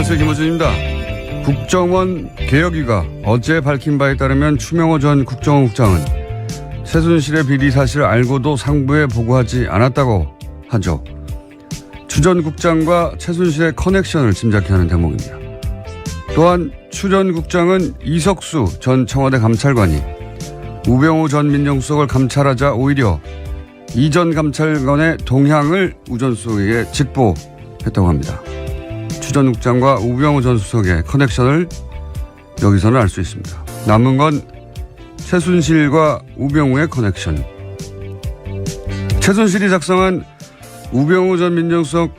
안녕하세요. 김호준입니다. 국정원 개혁위가 어제 밝힌 바에 따르면 추명호 전 국정원 국장은 최순실의 비리 사실을 알고도 상부에 보고하지 않았다고 하죠. 추 전 국장과 최순실의 커넥션을 짐작케 하는 대목입니다. 또한 추 전 국장은 이석수 전 청와대 감찰관이 우병우 전 민정수석을 감찰하자 오히려 이 전 감찰관의 동향을 우 전 수석에게 직보했다고 합니다. 추 전 국장과 우병우 전 수석의 커넥션을 여기서는 알 수 있습니다. 남은 건 최순실과 우병우의 커넥션. 최순실이 작성한 우병우 전 민정수석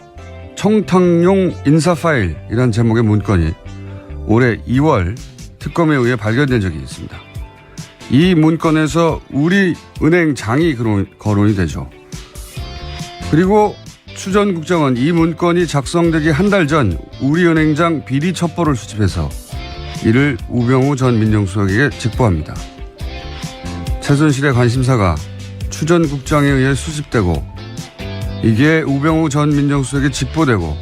청탁용 인사 파일이라는 제목의 문건이 올해 2월 특검에 의해 발견된 적이 있습니다. 이 문건에서 우리은행장이 거론이 되죠. 그리고 추 전 국장은 이 문건이 작성되기 한 달 전 우리은행장 비리 첩보를 수집해서 이를 우병우 전 민정수석에게 직보합니다. 최순실의 관심사가 추 전 국장에 의해 수집되고 이게 우병우 전 민정수석에게 직보되고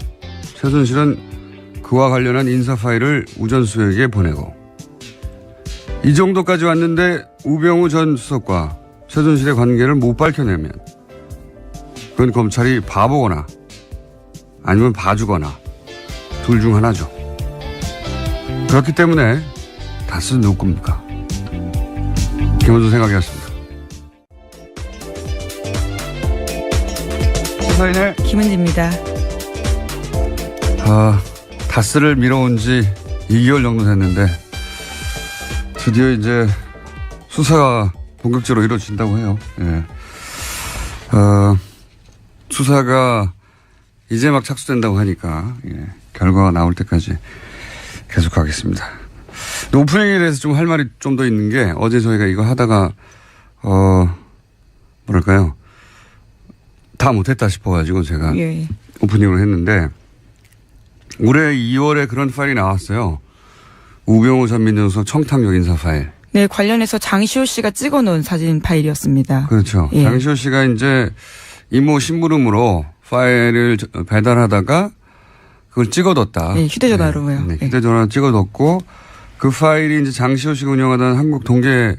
최순실은 그와 관련한 인사 파일을 우 전 수석에게 보내고 이 정도까지 왔는데 우병우 전 수석과 최순실의 관계를 못 밝혀내면 그건 검찰이 바보거나 아니면 봐주거나 둘 중 하나죠. 그렇기 때문에 다스는 누구 겁니까? 김원준 생각이었습니다. 시사인의 김은지입니다. 다스를 미뤄온 지 2개월 정도 됐는데 드디어 이제 수사가 본격적으로 이루어진다고 해요. 예. 수사가 이제 막 착수된다고 하니까 결과가 나올 때까지 계속 하겠습니다. 오프닝에 대해서 좀 할 말이 좀 더 있는 게 어제 저희가 이거 하다가 뭐랄까요 다 못했다 싶어가지고 제가 오프닝으로 했는데 올해 2월에 그런 파일이 나왔어요. 우병우 전 민정수석 청탁용 인사 파일. 네, 관련해서 장시호 씨가 찍어놓은 사진 파일이었습니다. 그렇죠. 예. 장시호 씨가 이제 이모 심부름으로 파일을 배달하다가 그걸 찍어뒀다. 네, 휴대전화로요. 네, 휴대전화로 찍어뒀고 그 파일이 이제 장시호 씨가 운영하던 한국 동계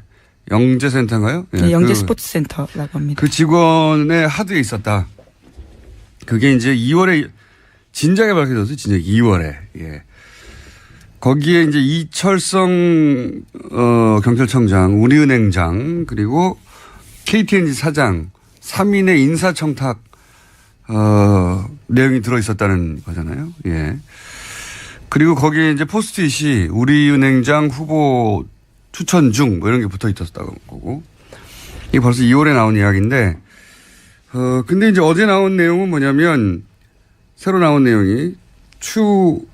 영재센터인가요? 네, 영재 스포츠센터라고 합니다. 그 직원의 하드에 있었다. 그게 이제 2월에 진작에 밝혀졌어요. 진작 2월에. 예. 거기에 이제 이철성 경찰청장, 우리은행장 그리고 KTNG 사장 3인의 인사청탁 내용이 들어있었다는 거잖아요. 예. 그리고 거기에 이제 포스트잇이 우리은행장 후보 추천 중 뭐 이런 게 붙어 있었다고 거고. 이게 벌써 2월에 나온 이야기인데 근데 이제 어제 나온 내용은 뭐냐면 새로 나온 내용이 추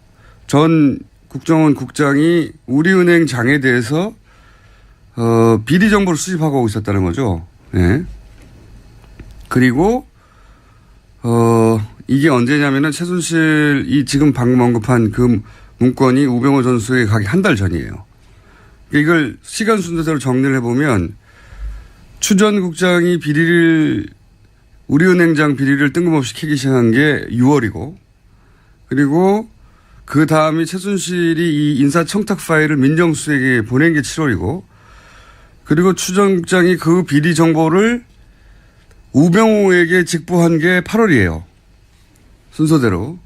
전 국정원 국장이 우리은행장에 대해서 비리 정보를 수집하고 있었다는 거죠. 예. 그리고 이게 언제냐면은 최순실이 지금 방금 언급한 그 문건이 우병우 전 수석에 가기 한 달 전이에요. 이걸 시간 순서대로 정리를 해보면 추 전 국장이 우리은행장 비리를 뜬금없이 캐기 시작한 게 6월이고 그리고 그 다음이 최순실이 이 인사청탁 파일을 민정수석에게 보낸 게 7월이고 그리고 추 전 국장이 그 비리 정보를 우병우에게 직보한 게 8월이에요. 순서대로.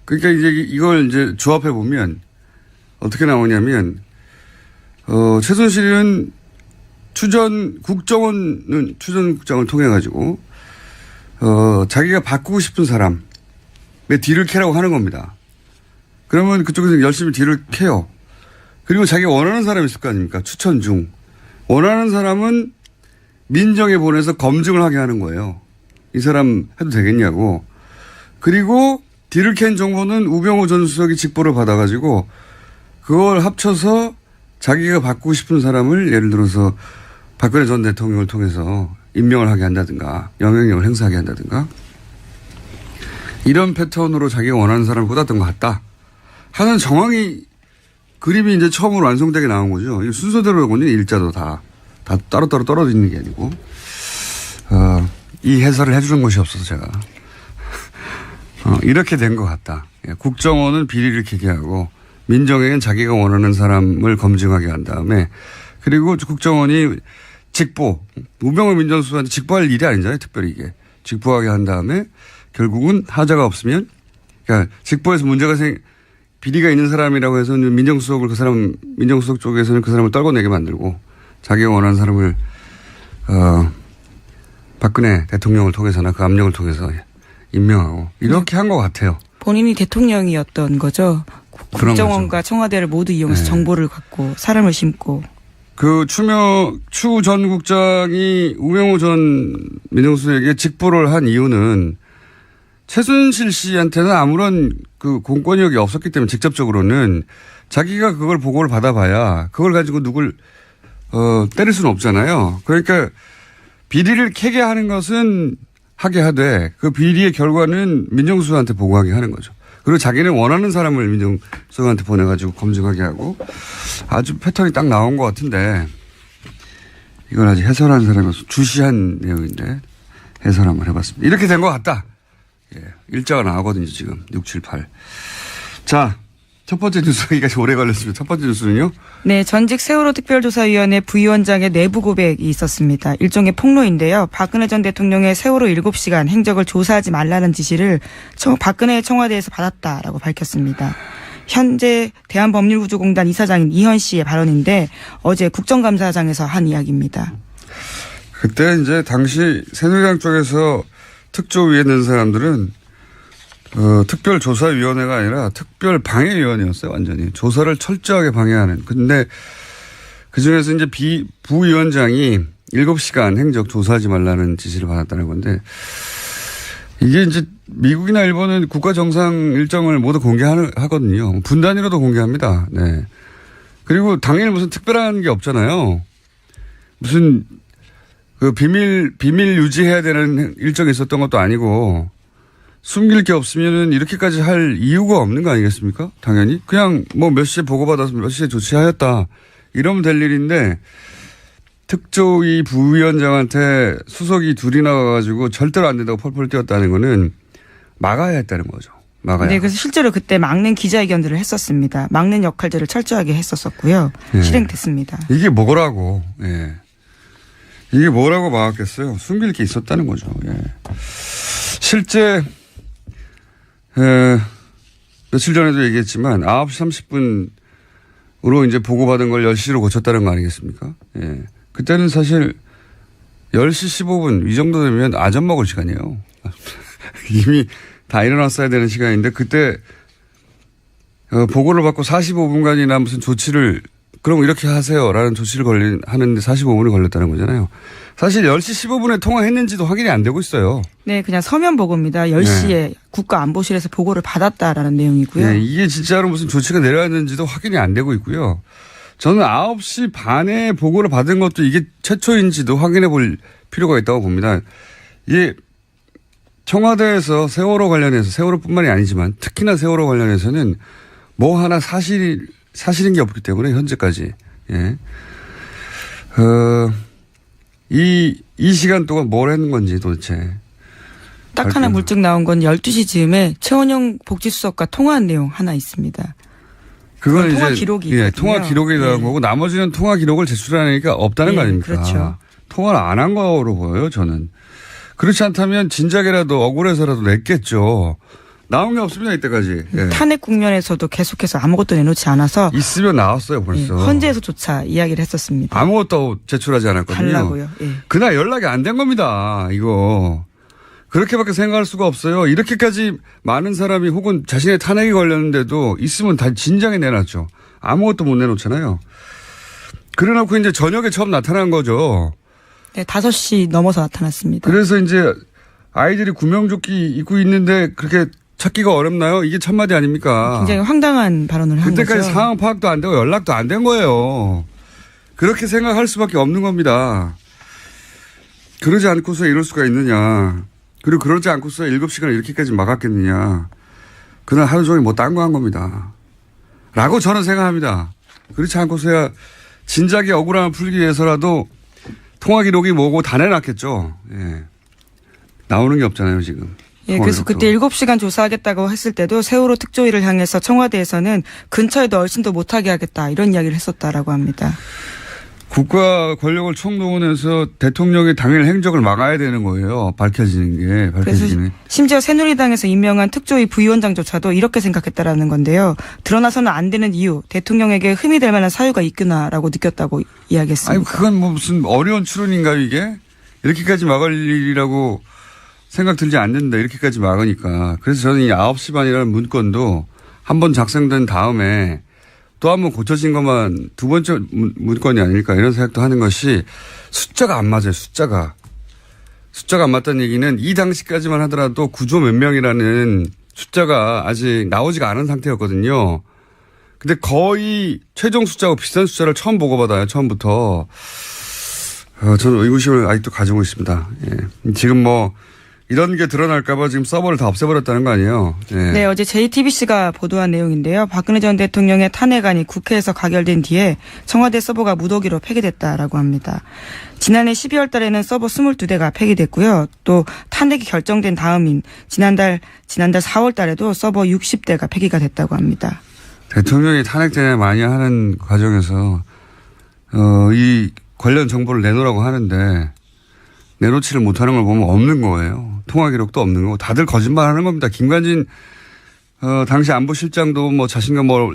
그러니까 이제 이걸 이제 조합해 보면 어떻게 나오냐면 최순실은 추 전 국장을 통해 가지고 자기가 바꾸고 싶은 사람의 뒤를 캐라고 하는 겁니다. 그러면 그쪽에서 열심히 뒤를 캐요. 그리고 자기가 원하는 사람이 있을 거 아닙니까? 추천 중. 원하는 사람은 민정에 보내서 검증을 하게 하는 거예요. 이 사람 해도 되겠냐고. 그리고 뒤를 캔 정보는 우병우 전 수석이 직보를 받아가지고 그걸 합쳐서 자기가 바꾸고 싶은 사람을 예를 들어서 박근혜 전 대통령을 통해서 임명을 하게 한다든가 영향력을 행사하게 한다든가 이런 패턴으로 자기가 원하는 사람을 꽂았던 것 같다 하는 정황이 그림이 이제 처음으로 완성되게 나온 거죠. 이 순서대로군요. 일자도 다 따로따로 떨어져 있는 게 아니고 이 해설을 해주는 것이 없어서 제가 이렇게 된 것 같다. 예, 국정원은 비리를 캐게하고 민정에겐 자기가 원하는 사람을 검증하게 한 다음에 그리고 국정원이 직보, 우병우 민정수석한테 직보할 일이 아니잖아요. 특별히 이게. 직보하게 한 다음에 결국은 하자가 없으면 그러니까 직보에서 비리가 있는 사람이라고 해서 민정수석을 민정수석 쪽에서는 그 사람을 떨궈내게 만들고 자기가 원하는 사람을 박근혜 대통령을 통해서나 그 압력을 통해서 임명하고 이렇게 한 것 같아요. 본인이 대통령이었던 거죠. 국정원과 청와대를 모두 이용해서 네. 정보를 갖고 사람을 심고. 추 전 국장이 우병우 전 민정수석에게 직보를 한 이유는 최순실 씨한테는 아무런 그 공권력이 없었기 때문에 직접적으로는 자기가 그걸 보고를 받아봐야 그걸 가지고 누굴 때릴 수는 없잖아요. 그러니까 비리를 캐게 하는 것은 하게 하되 그 비리의 결과는 민정수석한테 보고하게 하는 거죠. 그리고 자기는 원하는 사람을 민정수석한테 보내가지고 검증하게 하고 아주 패턴이 딱 나온 것 같은데 이건 아직 해설한 사람이 주시한 내용인데 해설 한번 해봤습니다. 이렇게 된 것 같다. 예, 일자가 나오거든요, 지금. 6, 7, 8. 자, 첫 번째 뉴스가 오래 걸렸습니다. 첫 번째 뉴스는요? 네, 전직 세월호 특별조사위원회 부위원장의 내부 고백이 있었습니다. 일종의 폭로인데요. 박근혜 전 대통령의 세월호 7시간 행적을 조사하지 말라는 지시를 박근혜 청와대에서 받았다라고 밝혔습니다. 현재 대한법률구조공단 이사장인 이현 씨의 발언인데 어제 국정감사장에서 한 이야기입니다. 그때 이제 당시 새누리당 쪽에서 특조위에 있는 사람들은 특별조사위원회가 아니라 특별방해위원회였어요, 완전히. 조사를 철저하게 방해하는. 근데 그 중에서 이제 부위원장이 7시간 행적 조사하지 말라는 지시를 받았다는 건데 이게 이제 미국이나 일본은 국가 정상 일정을 모두 공개하거든요. 분단위로도 공개합니다. 네. 그리고 당일 무슨 특별한 게 없잖아요. 무슨 그 비밀 유지해야 되는 일정이 있었던 것도 아니고 숨길 게 없으면은 이렇게까지 할 이유가 없는 거 아니겠습니까? 당연히. 그냥 뭐 몇 시에 보고받아서 몇 시에 조치하였다. 이러면 될 일인데 특조위 부위원장한테 수석이 둘이 나와가지고 절대로 안 된다고 펄펄 뛰었다는 거는 막아야 했다는 거죠. 막아야. 네, 그래서 실제로 그때 막는 기자회견들을 했었습니다. 막는 역할들을 철저하게 했었었고요. 네. 실행됐습니다. 이게 뭐라고. 예. 이게 뭐라고 막았겠어요. 숨길 게 있었다는 거죠. 예. 실제 며칠 전에도 얘기했지만 9시 30분으로 이제 보고받은 걸 10시로 고쳤다는 거 아니겠습니까? 예. 그때는 사실 10시 15분 이 정도 되면 아점 먹을 시간이에요. 이미 다 일어났어야 되는 시간인데 그때 보고를 받고 45분간이나 무슨 조치를 그럼 이렇게 하세요라는 조치를 하는데 45분이 걸렸다는 거잖아요. 사실 10시 15분에 통화했는지도 확인이 안 되고 있어요. 네, 그냥 서면 보고입니다. 10시에 네. 국가안보실에서 보고를 받았다라는 내용이고요. 네, 이게 진짜로 무슨 조치가 내려왔는지도 확인이 안 되고 있고요. 저는 9시 반에 보고를 받은 것도 이게 최초인지도 확인해 볼 필요가 있다고 봅니다. 이게 청와대에서 세월호 관련해서 세월호뿐만이 아니지만 특히나 세월호 관련해서는 뭐 하나 사실인 게 없기 때문에 현재까지. 예. 이 시간 동안 뭘 했는 건지 도대체. 딱 하나 물증 나온 건 12시 즈음에 최원영 복지수석과 통화한 내용 하나 있습니다. 그건 통화 이제 기록이 예, 통화 기록에 나온 네. 거고 나머지는 통화 기록을 제출하니까 없다는 거 아닙니까? 그렇죠. 통화를 안 한 거로 보여요, 저는. 그렇지 않다면 진작에라도 억울해서라도 냈겠죠. 나온 게 없습니다, 이때까지. 예. 탄핵 국면에서도 계속해서 아무것도 내놓지 않아서 있으면 나왔어요, 벌써. 예, 헌재에서조차 이야기를 했었습니다. 아무것도 제출하지 않았거든요. 달라고요. 예. 그날 연락이 안 된 겁니다, 이거. 그렇게밖에 생각할 수가 없어요. 이렇게까지 많은 사람이 혹은 자신의 탄핵이 걸렸는데도 있으면 다 진작에 내놨죠. 아무것도 못 내놓잖아요. 그래 놓고 이제 저녁에 처음 나타난 거죠. 네, 5시 넘어서 나타났습니다. 그래서 이제 아이들이 구명조끼 입고 있는데 그렇게 찾기가 어렵나요? 이게 첫마디 아닙니까? 굉장히 황당한 발언을 한 거죠. 그때까지 상황 파악도 안 되고 연락도 안 된 거예요. 그렇게 생각할 수밖에 없는 겁니다. 그러지 않고서 이럴 수가 있느냐. 그리고 그러지 않고서 7시간을 이렇게까지 막았겠느냐. 그날 하루 종일 뭐 딴 거 한 겁니다. 라고 저는 생각합니다. 그렇지 않고서야 진작에 억울함을 풀기 위해서라도 통화 기록이 뭐고 다 내놨겠죠. 예. 나오는 게 없잖아요, 지금. 예, 그래서 그때 7시간 조사하겠다고 했을 때도 세월호 특조위를 향해서 청와대에서는 근처에도 얼씬 더 못하게 하겠다 이런 이야기를 했었다라고 합니다. 국가 권력을 총동원해서 대통령의 당일 행적을 막아야 되는 거예요. 밝혀지는 게. 그래서 심지어 새누리당에서 임명한 특조위 부위원장조차도 이렇게 생각했다라는 건데요. 드러나서는 안 되는 이유, 대통령에게 흠이 될 만한 사유가 있구나라고 느꼈다고 이야기했습니다. 아니 그건 뭐 무슨 어려운 추론인가요 이게? 이렇게까지 막을 일이라고 생각 들지 않는다. 이렇게까지 막으니까. 그래서 저는 이 9시 반이라는 문건도 한번 작성된 다음에 또 한 번 고쳐진 것만 두 번째 문건이 아닐까 이런 생각도 하는 것이 숫자가 안 맞아요. 숫자가 안 맞다는 얘기는 이 당시까지만 하더라도 구조 몇 명이라는 숫자가 아직 나오지가 않은 상태였거든요. 근데 거의 최종 숫자하고 비슷한 숫자를 처음 보고받아요. 처음부터. 저는 의구심을 아직도 가지고 있습니다. 예. 지금 뭐 이런 게 드러날까봐 지금 서버를 다 없애버렸다는 거 아니에요? 예. 네, 어제 JTBC가 보도한 내용인데요. 박근혜 전 대통령의 탄핵안이 국회에서 가결된 뒤에 청와대 서버가 무더기로 폐기됐다라고 합니다. 지난해 12월 달에는 서버 22대가 폐기됐고요. 또 탄핵이 결정된 다음인 지난달 4월 달에도 서버 60대가 폐기가 됐다고 합니다. 대통령이 탄핵 때문에 많이 하는 과정에서 이 관련 정보를 내놓으라고 하는데 내놓지를 못하는 걸 보면 없는 거예요. 통화 기록도 없는 거고 다들 거짓말하는 겁니다. 김관진 당시 안보실장도 뭐 자신과 뭐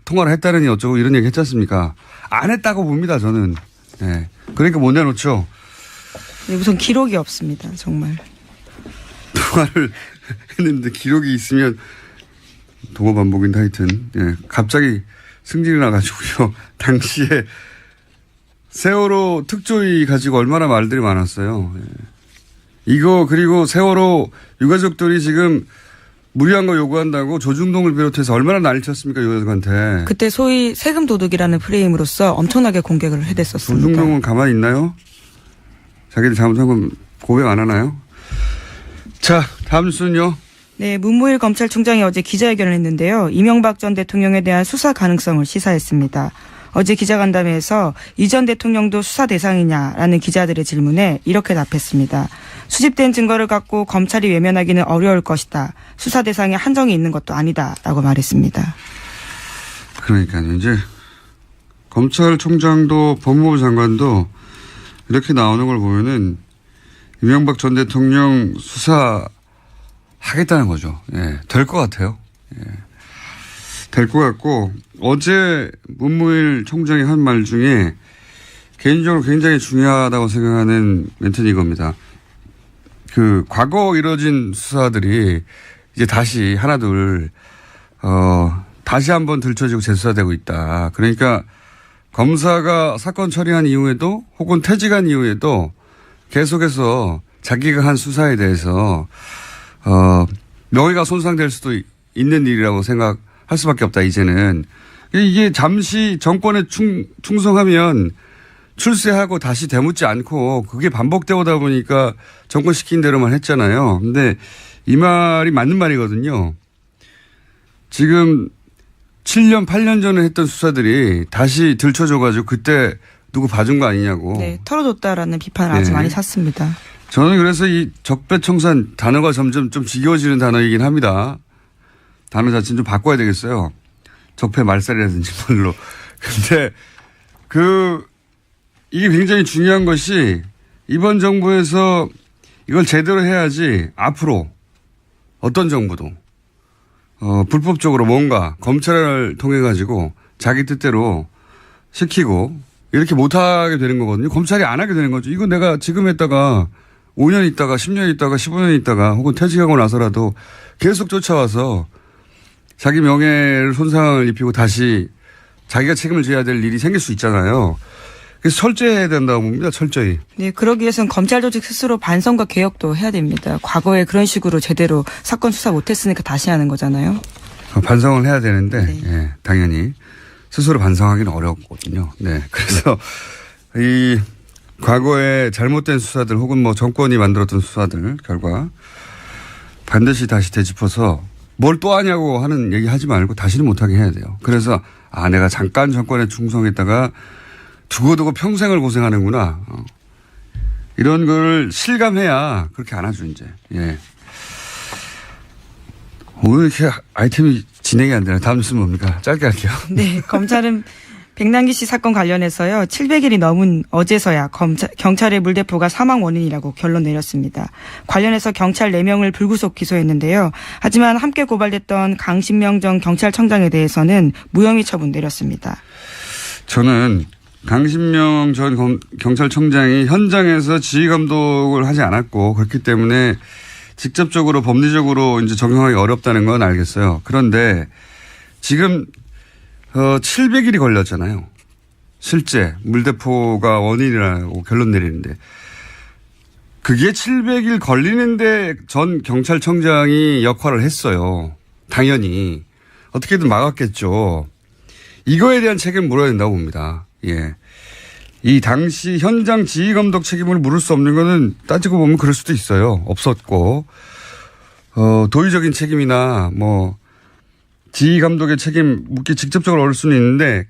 통화를 했다느니 어쩌고 이런 얘기 했지 않습니까? 안 했다고 봅니다. 저는. 네. 그러니까 못 내놓죠. 네, 우선 기록이 없습니다. 정말. 통화를 했는데 기록이 있으면 도고 반복인데 하여튼 예. 갑자기 승질이 나가지고요. 당시에 세월호 특조위 가지고 얼마나 말들이 많았어요. 예. 이거 그리고 세월호 유가족들이 지금 무리한 거 요구한다고 조중동을 비롯해서 얼마나 난리 쳤습니까 유가족한테. 그때 소위 세금 도둑이라는 프레임으로서 엄청나게 공격을 해댔었습니다. 조중동은 가만히 있나요? 자기들 잘못한 건 고백 안 하나요? 자 다음 뉴스는요. 네, 문무일 검찰총장이 어제 기자회견을 했는데요. 이명박 전 대통령에 대한 수사 가능성을 시사했습니다. 어제 기자간담회에서 이 전 대통령도 수사 대상이냐라는 기자들의 질문에 이렇게 답했습니다. 수집된 증거를 갖고 검찰이 외면하기는 어려울 것이다. 수사 대상에 한정이 있는 것도 아니다라고 말했습니다. 그러니까요. 이제 검찰총장도 법무부 장관도 이렇게 나오는 걸 보면은 이명박 전 대통령 수사하겠다는 거죠. 예, 될 것 같아요. 예. 될 것 같고 어제 문무일 총장이 한 말 중에 개인적으로 굉장히 중요하다고 생각하는 멘트는 이겁니다. 그 과거 이뤄진 수사들이 이제 다시 하나둘 다시 한번 들춰지고 재수사되고 있다. 그러니까 검사가 사건 처리한 이후에도 혹은 퇴직한 이후에도 계속해서 자기가 한 수사에 대해서 명예가 손상될 수도 있는 일이라고 생각할 수밖에 없다. 이제는 이게 잠시 정권에 충성하면 출세하고 다시 되묻지 않고 그게 반복되어 오다 보니까 정권 시킨 대로만 했잖아요. 근데 이 말이 맞는 말이거든요. 지금 7년, 8년 전에 했던 수사들이 다시 들춰져가지고 그때 누구 봐준 거 아니냐고. 네, 털어뒀다라는 비판을 아주 많이 샀습니다. 저는 그래서 이 적폐청산 단어가 점점 좀 지겨워지는 단어이긴 합니다. 단어 자체는 좀 바꿔야 되겠어요. 적폐 말살이라든지 뭘로. 근데 이게 굉장히 중요한 것이 이번 정부에서 이걸 제대로 해야지 앞으로 어떤 정부도 불법적으로 뭔가 검찰을 통해 가지고 자기 뜻대로 시키고 이렇게 못하게 되는 거거든요. 검찰이 안 하게 되는 거죠. 이거 내가 지금 했다가 5년 있다가 10년 있다가 15년 있다가 혹은 퇴직하고 나서라도 계속 쫓아와서 자기 명예를 손상을 입히고 다시 자기가 책임을 져야 될 일이 생길 수 있잖아요. 그래서 철저해야 된다고 봅니다. 철저히. 네, 그러기 위해서는 검찰 조직 스스로 반성과 개혁도 해야 됩니다. 과거에 그런 식으로 제대로 사건 수사 못했으니까 다시 하는 거잖아요. 반성을 해야 되는데 네. 예, 당연히 스스로 반성하기는 어렵거든요. 네, 그래서 이 과거에 잘못된 수사들 혹은 뭐 정권이 만들었던 수사들 결과 반드시 다시 되짚어서 뭘 또 하냐고 하는 얘기 하지 말고 다시는 못하게 해야 돼요. 그래서 내가 잠깐 정권에 충성했다가 두고두고 평생을 고생하는구나. 이런 걸 실감해야 그렇게 안 하죠, 이제. 예. 오늘 이렇게 아이템이 진행이 안 되나? 다음 뉴스는 뭡니까? 짧게 할게요. 네, 검찰은 백남기 씨 사건 관련해서요. 700일이 넘은 어제서야 경찰의 물대포가 사망 원인이라고 결론 내렸습니다. 관련해서 경찰 4명을 불구속 기소했는데요. 하지만 함께 고발됐던 강신명 전 경찰청장에 대해서는 무혐의 처분 내렸습니다. 저는 강신명 전 경찰청장이 현장에서 지휘감독을 하지 않았고 그렇기 때문에 직접적으로 법리적으로 이제 적용하기 어렵다는 건 알겠어요. 그런데 지금 700일이 걸렸잖아요. 실제 물대포가 원인이라고 결론 내리는데 그게 700일 걸리는데 전 경찰청장이 역할을 했어요. 당연히 어떻게든 막았겠죠. 이거에 대한 책임을 물어야 된다고 봅니다. 예. 이 당시 현장 지휘감독 책임을 물을 수 없는 거는 따지고 보면 그럴 수도 있어요. 없었고 도의적인 책임이나 뭐 지휘감독의 책임 묻기 직접적으로 어려울 수는 있는데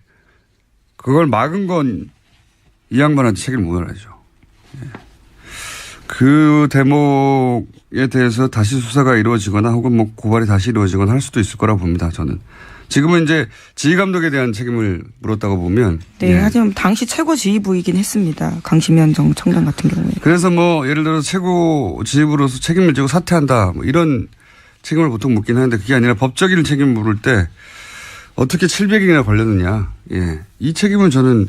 그걸 막은 건 이 양반한테 책임을 물어야죠. 예. 그 대목에 대해서 다시 수사가 이루어지거나 혹은 뭐 고발이 다시 이루어지거나 할 수도 있을 거라고 봅니다. 저는. 지금은 이제 지휘감독에 대한 책임을 물었다고 보면. 네, 예. 하지만 당시 최고 지휘부이긴 했습니다. 강신명 전 청장 같은 경우에. 그래서 뭐 예를 들어서 최고 지휘부로서 책임을 지고 사퇴한다 뭐 이런 책임을 보통 묻긴 하는데 그게 아니라 법적인 책임을 물을 때 어떻게 700일이나 걸렸느냐. 예. 이 책임은 저는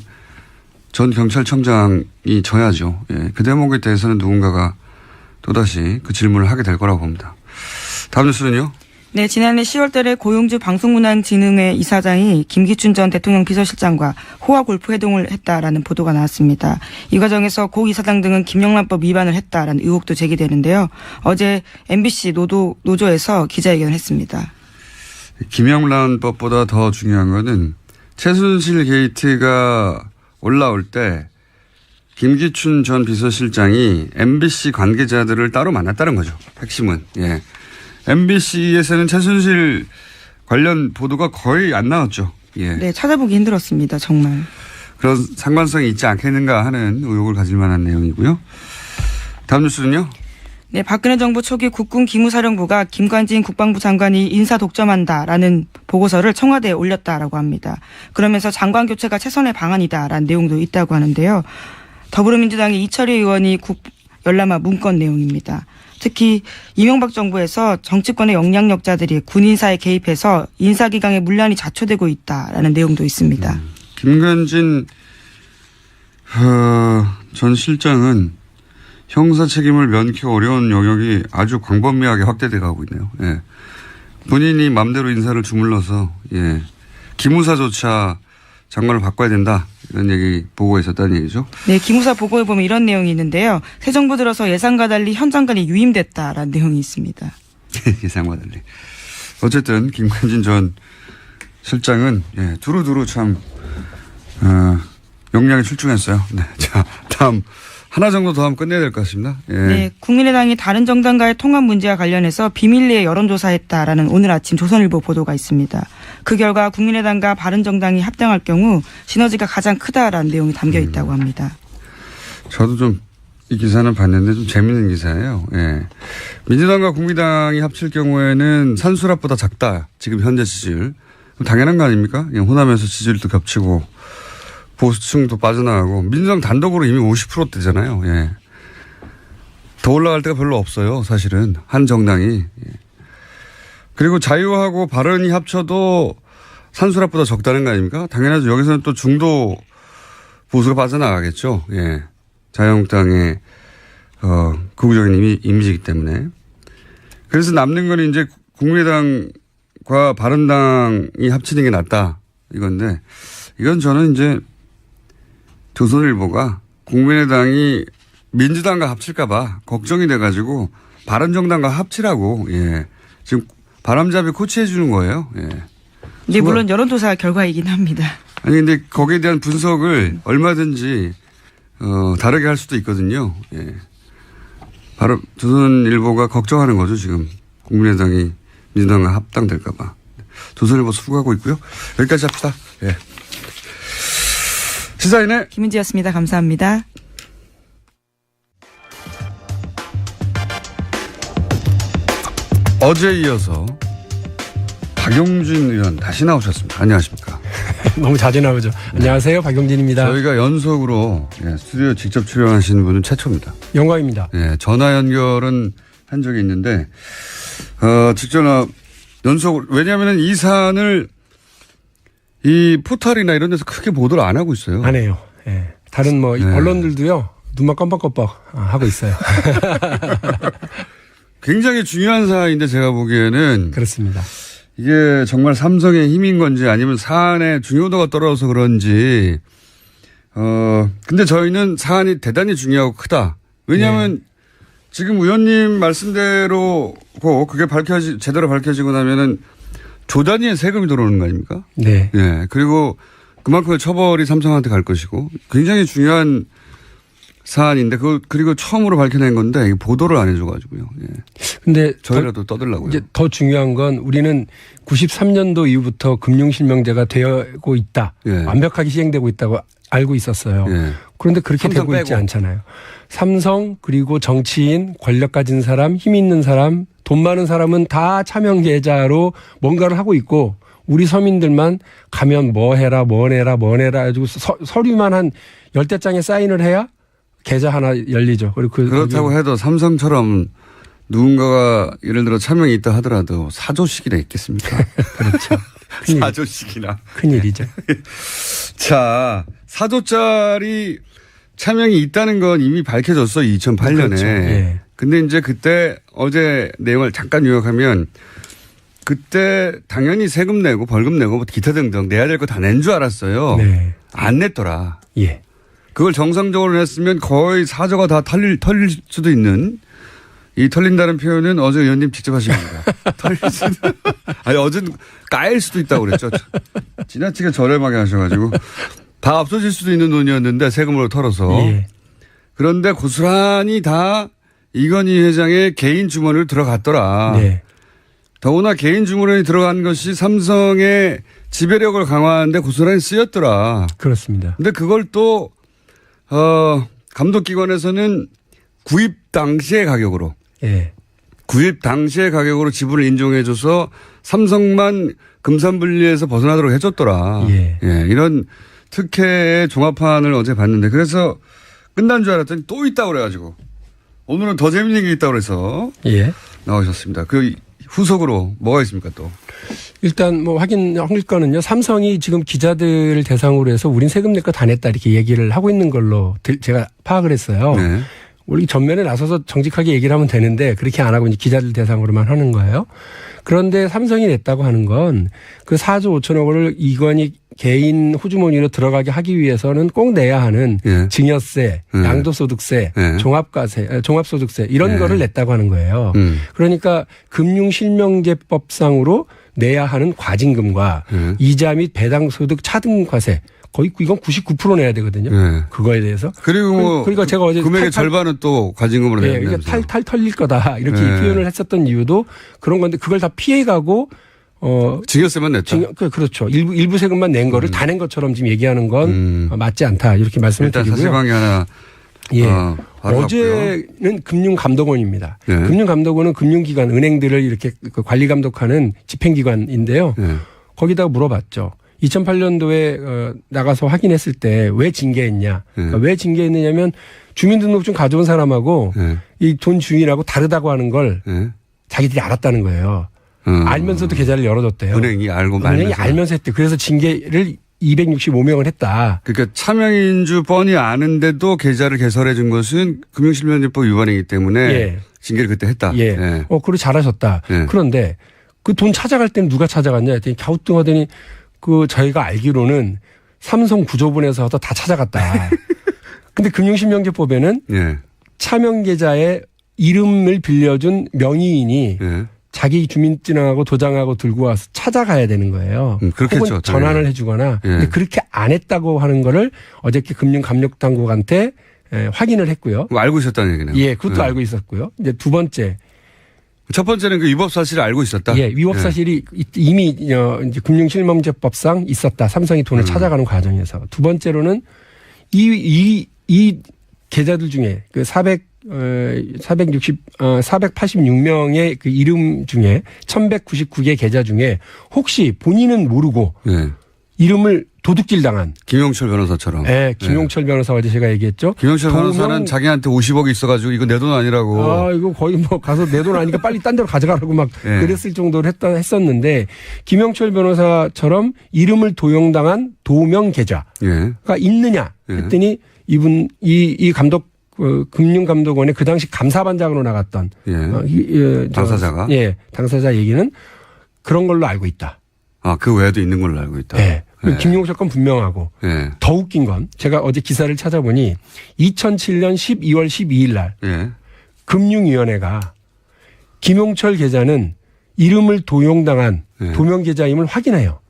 전 경찰청장이 져야죠. 예. 그 대목에 대해서는 누군가가 또다시 그 질문을 하게 될 거라고 봅니다. 다음 뉴스는요. 네, 지난해 10월 달에 고용주 방송문화진흥회 이사장이 김기춘 전 대통령 비서실장과 호화 골프 회동을 했다라는 보도가 나왔습니다. 이 과정에서 고 이사장 등은 김영란법 위반을 했다라는 의혹도 제기되는데요. 어제 MBC 노조에서 기자회견을 했습니다. 김영란법보다 더 중요한 거는 최순실 게이트가 올라올 때 김기춘 전 비서실장이 MBC 관계자들을 따로 만났다는 거죠. 핵심은. 예. MBC에서는 최순실 관련 보도가 거의 안 나왔죠. 예. 네, 찾아보기 힘들었습니다. 정말. 그런 상관성이 있지 않겠는가 하는 의혹을 가질 만한 내용이고요. 다음 뉴스는요. 네, 박근혜 정부 초기 국군 기무사령부가 김관진 국방부 장관이 인사 독점한다라는 보고서를 청와대에 올렸다라고 합니다. 그러면서 장관 교체가 최선의 방안이다라는 내용도 있다고 하는데요. 더불어민주당의 이철희 의원이 열람한 문건 내용입니다. 특히 이명박 정부에서 정치권의 영향력자들이 군 인사에 개입해서 인사기강의 문란이 자초되고 있다라는 내용도 있습니다. 김관진 전 실장은 형사 책임을 면키 어려운 영역이 아주 광범위하게 확대돼 가고 있네요. 예. 본인이 마음대로 인사를 주물러서 예. 기무사조차 장관을 바꿔야 된다. 이런 얘기 보고에 있었다는 얘기죠. 네, 기무사 보고에 보면 이런 내용이 있는데요. 새 정부 들어서 예상과 달리 현 장관이 유임됐다라는 내용이 있습니다. 예상과 달리. 어쨌든 김관진 전 실장은 예, 두루두루 참 역량이 출중했어요. 네, 자 다음 하나 정도 더 하면 끝내야 될 것 같습니다. 예. 네, 국민의당이 다른 정당과의 통합 문제와 관련해서 비밀리에 여론조사했다라는 오늘 아침 조선일보 보도가 있습니다. 그 결과 국민의당과 바른정당이 합당할 경우 시너지가 가장 크다라는 내용이 담겨 있다고 합니다. 저도 좀 이 기사는 봤는데 좀 재밌는 기사예요. 예. 민주당과 국민당이 합칠 경우에는 산수랍보다 작다. 지금 현재 지지율. 당연한 거 아닙니까? 호남에서 지지율도 겹치고 보수층도 빠져나가고 민주당 단독으로 이미 50%대잖아요. 예. 더 올라갈 데가 별로 없어요. 사실은 한 정당이. 예. 그리고 자유하고 바른이 합쳐도 산수랍보다 적다는 거 아닙니까? 당연하죠. 여기서는 또 중도 보수가 빠져나가겠죠. 예. 자유한국당의 극우적인 이미지이기 때문에. 그래서 남는 건 이제 국민의당과 바른당이 합치는 게 낫다. 이건데 이건 저는 이제 조선일보가 국민의당이 민주당과 합칠까 봐 걱정이 돼가지고 바른정당과 합치라고 예. 지금 바람잡이 코치해 주는 거예요. 예. 네, 물론 여론조사 결과이긴 합니다. 아니 근데 거기에 대한 분석을 얼마든지 다르게 할 수도 있거든요. 예. 바로 조선일보가 걱정하는 거죠. 지금 국민의당이 민주당과 합당될까 봐. 조선일보 수고하고 있고요. 여기까지 합시다. 예. 시사인의 김은지였습니다. 감사합니다. 어제 이어서 박용진 의원 다시 나오셨습니다. 안녕하십니까. 너무 자주 나오죠. 안녕하세요. 박용진입니다. 저희가 연속으로 스튜디오 직접 출연하신 분은 최초입니다. 영광입니다. 전화 연결은 한 적이 있는데 직접 연속으로 왜냐하면 이 사안을 이 포털이나 이런 데서 크게 보도를 안 하고 있어요. 안 해요. 예. 다른 언론들도요. 눈만 껌뻑껌뻑 하고 있어요. 굉장히 중요한 사안인데 제가 보기에는 그렇습니다. 이게 정말 삼성의 힘인 건지 아니면 사안의 중요도가 떨어져서 그런지 근데 저희는 사안이 대단히 중요하고 크다. 왜냐하면 지금 의원님 말씀대로고 그게 제대로 밝혀지고 나면은 조 단위의 세금이 들어오는 거 아닙니까? 네. 그리고 그만큼의 처벌이 삼성한테 갈 것이고 굉장히 중요한 사안인데 그리고 처음으로 밝혀낸 건데 보도를 안 해줘가지고요. 근데 저희라도 떠들라고요. 이제 더 중요한 건 우리는 93년도 이후부터 금융실명제가 되고 있다. 완벽하게 시행되고 있다고 알고 있었어요. 그런데 그렇게 되고 있지 않잖아요. 삼성 그리고 정치인 권력 가진 사람 힘 있는 사람 돈 많은 사람은 다 차명 계좌로 뭔가를 하고 있고 우리 서민들만 가면 뭐 해라 해가지고 서류만 한 10대 장에 사인을 해야 계좌 하나 열리죠. 그리고 그렇다고 해도 삼성처럼 누군가가 예를 들어 차명이 있다 하더라도 사조식이나 있겠습니까? 그렇죠. 사조식이나. 큰일이죠. 자, 사조짜리 차명이 있다는 건 이미 밝혀졌어 2008년에. 그렇죠. 근데 이제 그때 어제 내용을 잠깐 요약하면 그때 당연히 세금 내고 벌금 내고 기타 등등 내야 될 거 다 낸 줄 알았어요. 안 냈더라. 그걸 정상적으로 냈으면 거의 사조가 다 털릴 수도 있는 이 털린다는 표현은 어제 의원님 직접 하신 겁니다. 털릴 수도. 아니 어제는 까일 수도 있다고 그랬죠. 지나치게 저렴하게 하셔가지고 다 없어질 수도 있는 돈이었는데 세금으로 털어서. 그런데 고스란히 다 이건희 회장의 개인 주머니로 들어갔더라. 더구나 개인 주머니에 들어간 것이 삼성의 지배력을 강화하는데 고스란히 쓰였더라. 그렇습니다. 근데 그걸 또 감독기관에서는 구입 당시의 가격으로. 구입 당시의 가격으로 지분을 인정해줘서 삼성만 금산분리에서 벗어나도록 해줬더라. 이런 특혜의 종합판을 어제 봤는데 그래서 끝난 줄 알았더니 또 있다고 그래가지고 오늘은 더 재밌는 게 있다고 그래서 나오셨습니다. 그 후속으로 뭐가 있습니까 또? 일단 확인할 거는요. 삼성이 지금 기자들을 대상으로 해서 우린 세금 낼 거 다 냈다 이렇게 얘기를 하고 있는 걸로 제가 파악을 했어요. 우리 전면에 나서서 정직하게 얘기를 하면 되는데 그렇게 안 하고 이제 기자들 대상으로만 하는 거예요. 그런데 삼성이 냈다고 하는 건 그 4조 5천억 원을 이건희 개인 호주머니로 들어가게 하기 위해서는 꼭 내야 하는 증여세, 양도소득세, 종합소득세 이런 거를 냈다고 하는 거예요. 그러니까 금융실명제법상으로 내야 하는 과징금과 이자 및 배당소득 차등과세 거의 이건 99% 내야 되거든요. 그거에 대해서. 그리고 그러니까 제가 어제 금액의 절반은 또 과징금으로 내야 된다. 탈 털릴 거다 이렇게 표현을 했었던 이유도 그런 건데 그걸 다 피해가고 증여세만 냈다. 그렇죠. 일부 세금만 낸 거를 다 낸 것처럼 지금 얘기하는 건 맞지 않다 이렇게 말씀을 드리고요. 일단 사실관계 하나. 어제는 금융감독원입니다. 금융감독원은 금융기관, 은행들을 이렇게 관리 감독하는 집행기관인데요. 거기다가 물어봤죠. 2008년도에 나가서 확인했을 때 왜 징계했냐. 그러니까 왜 징계했느냐면 주민등록증 가져온 사람하고 이 돈 주인하고 다르다고 하는 걸 자기들이 알았다는 거예요. 알면서도 계좌를 열어줬대요. 은행이 알면서 했대. 그래서 징계를 265명을 했다. 그러니까 차명인주 뻔히 아는데도 계좌를 개설해 준 것은 금융실명제법 위반이기 때문에 징계를 그때 했다. 그리고 잘하셨다. 그런데 그 돈 찾아갈 때는 누가 찾아갔냐 했더니 갸우뚱하더니 저희가 알기로는 삼성 구조본에서 다 찾아갔다. 근데 금융실명제법에는 차명계좌에 이름을 빌려준 명의인이 자기 주민증하고 도장하고 들고 와서 찾아가야 되는 거예요. 그렇겠죠. 혹은 전환을 해주거나. 근데 그렇게 안 했다고 하는 거를 어저께 금융감독당국한테 확인을 했고요. 알고 있었다는 얘기네요. 그것도 알고 있었고요. 이제 두 번째. 첫 번째는 그 위법 사실을 알고 있었다. 위법 사실이 이미 이제 금융실명제법상 있었다. 삼성이 돈을 찾아가는 과정에서. 두 번째로는 이 계좌들 중에 그 486명의 그 이름 중에 1199개 계좌 중에 혹시 본인은 모르고 네. 이름을 도둑질 당한. 김용철 변호사처럼. 네. 김용철 변호사 어제 제가 얘기했죠. 김용철 변호사는 자기한테 50억이 있어가지고 이거 내 돈 아니라고. 아, 이거 거의 뭐 가서 내 돈 아니까 빨리 딴 데로 가져가라고 막 네. 그랬을 정도로 했었는데 김용철 변호사처럼 이름을 도용당한 도명 계좌가 있느냐 했더니 이분, 이 감독, 금융감독원의 그 당시 감사반장으로 나갔던. 당사자가? 예. 당사자 얘기는 그런 걸로 알고 있다. 아, 그 외에도 있는 걸로 알고 있다. 네. 김용철 건 분명하고. 네. 더 웃긴 건 제가 어제 기사를 찾아보니 2007년 12월 12일 날 금융위원회가 김용철 계좌는 이름을 도용당한 도명 계좌임을 확인해요.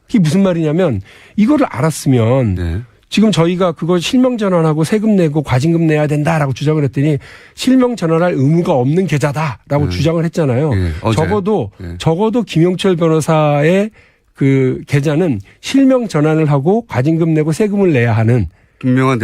이게 무슨 말이냐면 이거를 알았으면 지금 저희가 그걸 실명 전환하고 세금 내고 과징금 내야 된다라고 주장을 했더니 실명 전환할 의무가 없는 계좌다라고 주장을 했잖아요. 적어도 김용철 변호사의 그 계좌는 실명 전환을 하고 과징금 내고 세금을 내야 하는 분명한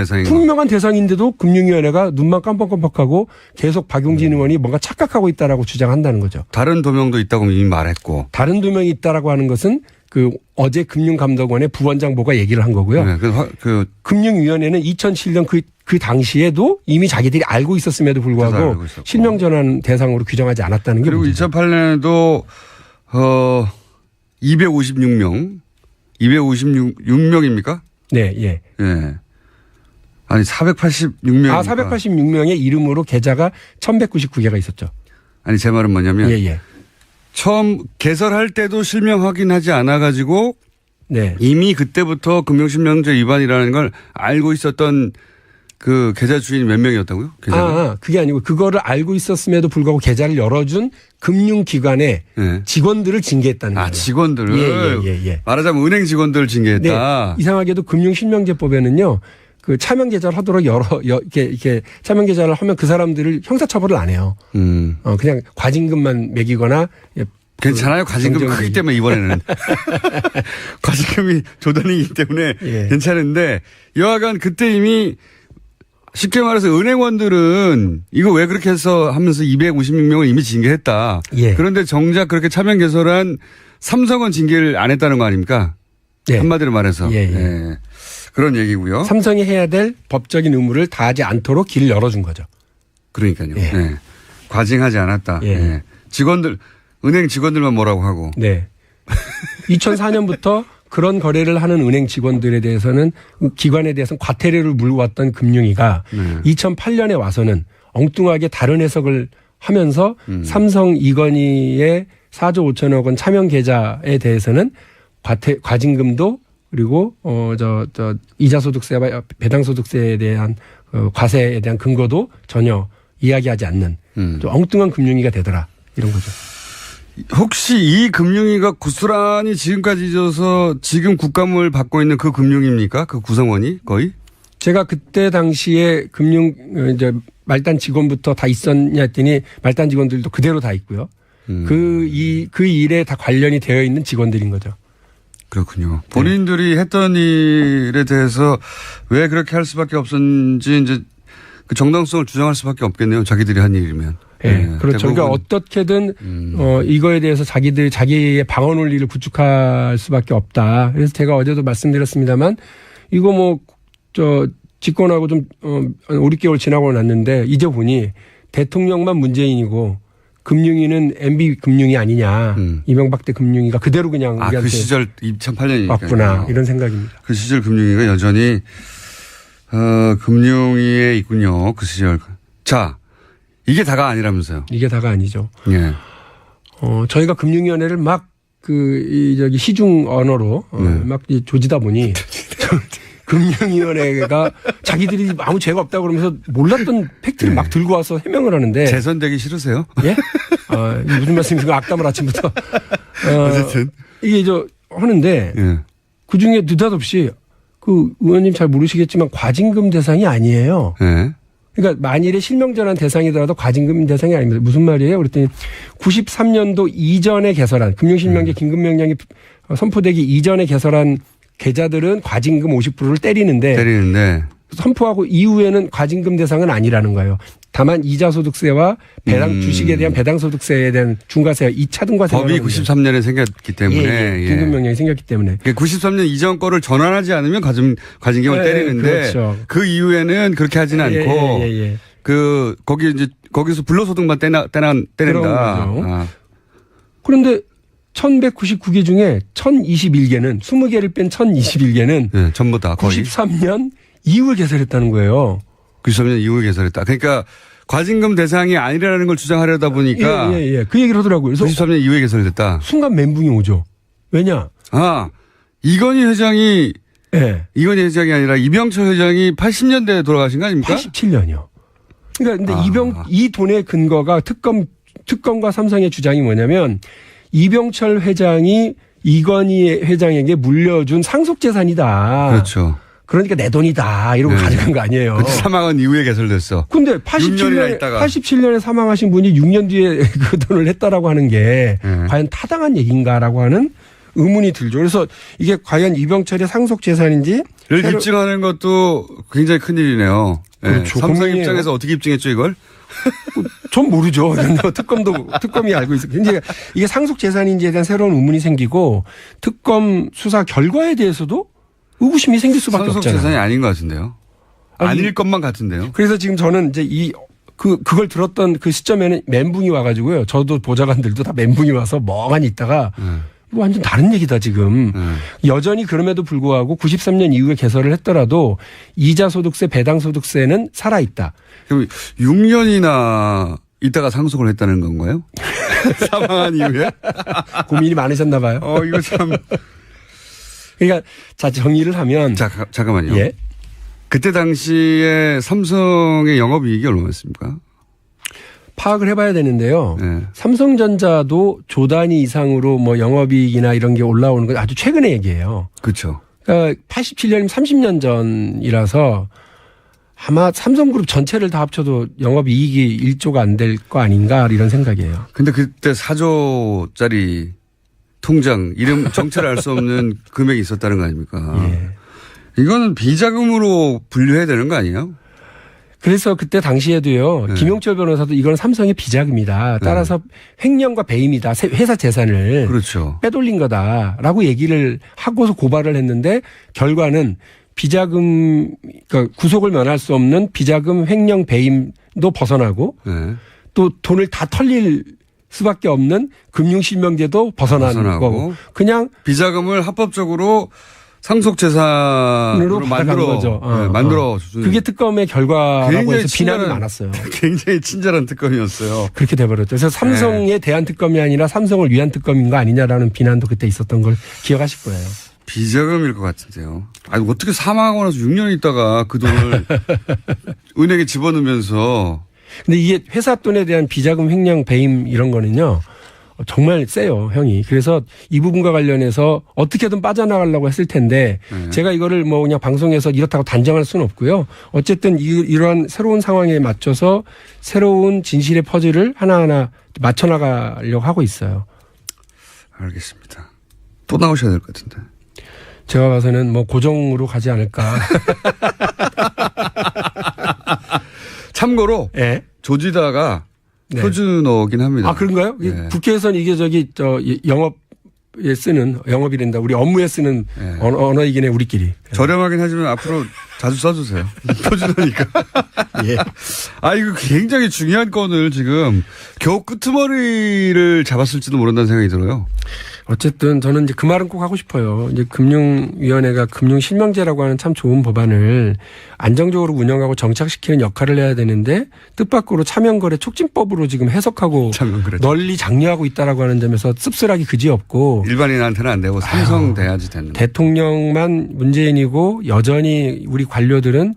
대상인데도 금융위원회가 눈만 깜빡깜빡하고 계속 박용진 의원이 뭔가 착각하고 있다라고 주장한다는 거죠. 다른 도명도 있다고 이미 말했고. 다른 도명이 있다라고 하는 것은 그 어제 금융감독원의 부원장보가 얘기를 한 거고요. 네, 금융위원회는 2007년 그 당시에도 이미 자기들이 알고 있었음에도 불구하고 실명 전환 대상으로 규정하지 않았다는 게 그리고 문제죠. 2008년에도 256명입니까? 네, 예. 예. 아니 486명. 486명의 이름으로 계좌가 1199개가 있었죠. 아니 제 말은 뭐냐면 처음 개설할 때도 실명 확인하지 않아 가지고 이미 그때부터 금융실명제 위반이라는 걸 알고 있었던 그 계좌 주인이 몇 명이었다고요? 그게 아니고 그거를 알고 있었음에도 불구하고 계좌를 열어준 금융기관의 직원들을 징계했다는 거예요. 직원들을. 말하자면 은행 직원들을 징계했다. 네. 이상하게도 금융실명제법에는요. 그 차명 계좌를 하도록 이렇게 차명 계좌를 하면 그 사람들을 형사처벌을 안 해요. 그냥 과징금만 매기거나. 괜찮아요. 과징금 크기 때문에 이번에는. 과징금이 조단이기 때문에 괜찮은데 여하간 그때 이미 쉽게 말해서 은행원들은 이거 왜 그렇게 해서 하면서 256명을 이미 징계했다. 그런데 정작 그렇게 차명 개설한 삼성은 징계를 안 했다는 거 아닙니까? 한마디로 말해서. 그런 얘기고요. 삼성이 해야 될 법적인 의무를 다하지 않도록 길을 열어준 거죠. 그러니까요. 과징하지 않았다. 은행 직원들만 뭐라고 하고. 2004년부터 그런 거래를 하는 은행 직원들에 대해서는 기관에 대해서는 과태료를 물어왔던 금융위가 2008년에 와서는 엉뚱하게 다른 해석을 하면서 삼성 이건희의 4조 5천억 원 차명 계좌에 대해서는 과징금도 그리고 이자 소득세와 배당 소득세에 대한 과세에 대한 근거도 전혀 이야기하지 않는 좀 엉뚱한 금융위가 되더라 이런 거죠. 혹시 이 금융위가 고스란히 지금까지 있어서 지금 국감을 받고 있는 그 금융위입니까? 그 구성원이 거의? 제가 그때 당시에 말단 직원부터 다 있었냐 했더니 말단 직원들도 그대로 다 있고요. 그 일에 다 관련이 되어 있는 직원들인 거죠. 그렇군요. 본인들이 했던 일에 대해서 왜 그렇게 할 수밖에 없었는지 이제 그 정당성을 주장할 수밖에 없겠네요. 자기들이 한 일이면. 그렇죠. 그러니까 어떻게든 이거에 대해서 자기의 방어 논리를 구축할 수밖에 없다. 그래서 제가 어제도 말씀드렸습니다만 이거 집권하고 좀 5, 6개월 지나고 났는데 이제 보니 대통령만 문재인이고 금융위는 MB 금융위 아니냐. 이명박 때 금융위가 그대로 그냥 우리한테 그 시절 2008년이니까 왔구나. 이런 생각입니다. 그 시절 금융위가 여전히 금융위에 있군요. 그 시절. 자, 이게 다가 아니라면서요. 이게 다가 아니죠. 저희가 금융위원회를 막 시중 언어로 막 조지다 보니 금융위원회가 자기들이 아무 죄가 없다고 그러면서 몰랐던 팩트를 막 들고 와서 해명을 하는데. 재선되기 싫으세요? 예? 무슨 말씀이신가? 악담을 아침부터. 어쨌든. 이게 하는데 그 중에 느닷없이 그 의원님 잘 모르시겠지만 과징금 대상이 아니에요. 그러니까 만일에 실명전환 대상이더라도 과징금 대상이 아닙니다. 무슨 말이에요? 그랬더니 93년도 이전에 개설한 금융실명제 긴급명령이 선포되기 이전에 개설한 계좌들은 과징금 50%를 때리는데 선포하고 이후에는 과징금 대상은 아니라는 거예요. 다만 이자 소득세와 배당 주식에 대한 배당 소득세에 대한 중과세 2차 등과세 법이 93년에 생겼기 때문에 긴급 명령이 생겼기 때문에 93년 이전 거를 전환하지 않으면 과징금을 때리는데 그렇죠. 그 이후에는 그렇게 하지는 않고 그 거기 이제 거기서 불로소득만 때린다. 그런데 1199개 중에 1021개는 20개를 뺀 1021개는 네, 전부 다 거의 93년 이후에 개설했다는 거예요. 93년 이후에 개설했다. 그러니까 과징금 대상이 아니라는 걸 주장하려다 보니까 그 얘기를 하더라고요. 그래서 93년 이후에 개설됐다. 순간 멘붕이 오죠. 왜냐? 이건희 회장이 아니라 이병철 회장이 80년대에 돌아가신 거 아닙니까? 87년이요. 그러니까 근데 이 돈의 근거가 특검과 삼성의 주장이 뭐냐면 이병철 회장이 이건희 회장에게 물려준 상속재산이다. 그렇죠. 그러니까 내 돈이다. 이러고 가져간 거 아니에요. 사망한 이후에 개설됐어. 근데 87년에 사망하신 분이 6년 뒤에 그 돈을 했다라고 하는 게 과연 타당한 얘기인가라고 하는 의문이 들죠. 그래서 이게 과연 이병철의 상속재산인지를 입증하는 것도 굉장히 큰일이네요. 그렇죠. 삼성 입장에서 어떻게 입증했죠 이걸? 전 모르죠. 특검이 알고 있어요. 근데 이게 상속재산인지에 대한 새로운 의문이 생기고 특검 수사 결과에 대해서도 의구심이 생길 수밖에 없잖아요. 상속재산이 아닌 것 같은데요. 아닐 것만 같은데요. 그래서 지금 저는 이제 그걸 들었던 그 시점에는 멘붕이 와가지고요. 저도 보좌관들도 다 멘붕이 와서 멍하니 있다가 완전 다른 얘기다 지금. 여전히 그럼에도 불구하고 93년 이후에 개설을 했더라도 이자 소득세, 배당 소득세는 살아있다. 그럼 6년이나 있다가 상속을 했다는 건가요? 사망한 이후에? 고민이 많으셨나 봐요. 이거 참. 그러니까 자 정리를 하면. 잠깐만요. 예. 그때 당시에 삼성의 영업이익이 얼마였습니까? 파악을 해봐야 되는데요. 삼성전자도 조 단위 이상으로 뭐 영업이익이나 이런 게 올라오는 건 아주 최근의 얘기예요. 그렇죠. 그러니까 87년이면 30년 전이라서 아마 삼성그룹 전체를 다 합쳐도 영업이익이 1조가 안 될 거 아닌가 이런 생각이에요. 근데 그때 4조짜리 통장 이름 정체를 알 수 없는 금액이 있었다는 거 아닙니까? 이거는 비자금으로 분류해야 되는 거 아니에요? 그래서 그때 당시에도요. 김용철 변호사도 이건 삼성의 비자금이다. 따라서 횡령과 배임이다. 회사 재산을 그렇죠. 빼돌린 거다라고 얘기를 하고서 고발을 했는데 결과는 비자금 그러니까 구속을 면할 수 없는 비자금 횡령 배임도 벗어나고 또 돈을 다 털릴 수밖에 없는 금융실명제도 벗어나는 거고 그냥 비자금을 합법적으로 상속재산으로 만들어 거죠. 만들어. 그게 특검의 결과라고 해서 비난이 많았어요. 굉장히 친절한 특검이었어요. 그렇게 돼버렸죠. 그래서 삼성에 대한 특검이 아니라 삼성을 위한 특검인 거 아니냐라는 비난도 그때 있었던 걸 기억하실 거예요. 비자금일 것 같은데요. 아니 어떻게 사망하고 나서 6년 있다가 그 돈을 은행에 집어넣으면서. 근데 이게 회사 돈에 대한 비자금 횡령 배임 이런 거는요. 정말 세요, 형이. 그래서 이 부분과 관련해서 어떻게든 빠져나가려고 했을 텐데 제가 이거를 뭐 그냥 방송에서 이렇다고 단정할 수는 없고요. 어쨌든 이러한 새로운 상황에 맞춰서 새로운 진실의 퍼즐을 하나하나 맞춰나가려고 하고 있어요. 알겠습니다. 또 나오셔야 될 것 같은데. 제가 봐서는 뭐 고정으로 가지 않을까. 참고로 조지다가 표준어긴 합니다. 아, 그런가요? 국회에서는 이게 영업에 쓰는, 영업이란다. 우리 업무에 쓰는 언어이긴 해, 우리끼리. 저렴하긴 하지만 앞으로 자주 써주세요. 표준어니까. 이거 굉장히 중요한 건을 지금 겨우 끄트머리를 잡았을지도 모른다는 생각이 들어요. 어쨌든 저는 이제 그 말은 꼭 하고 싶어요. 이제 금융위원회가 금융실명제라고 하는 참 좋은 법안을 안정적으로 운영하고 정착시키는 역할을 해야 되는데 뜻밖으로 차명거래 촉진법으로 지금 해석하고 널리 장려하고 있다라고 하는 점에서 씁쓸하기 그지없고 일반인한테는 안 되고 삼성 돼야지 되는. 대통령만 문재인이고 여전히 우리 관료들은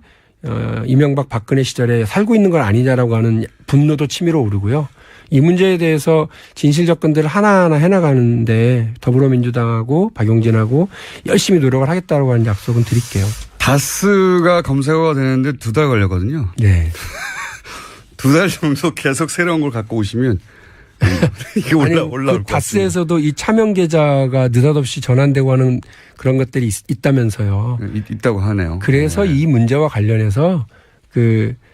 이명박 박근혜 시절에 살고 있는 건 아니냐라고 하는 분노도 치밀어 오르고요. 이 문제에 대해서 진실 접근들을 하나하나 해나가는데 더불어민주당하고 박용진하고 열심히 노력을 하겠다고 하는 약속은 드릴게요. 다스가 검색어가 되는데 2달 걸렸거든요. 네. 2달 정도 계속 새로운 걸 갖고 오시면 이게 올라올 것 다스에서도 이 차명 계좌가 느닷없이 전환되고 하는 그런 것들이 있다면서요. 있다고 하네요. 그래서 네. 이 문제와 관련해서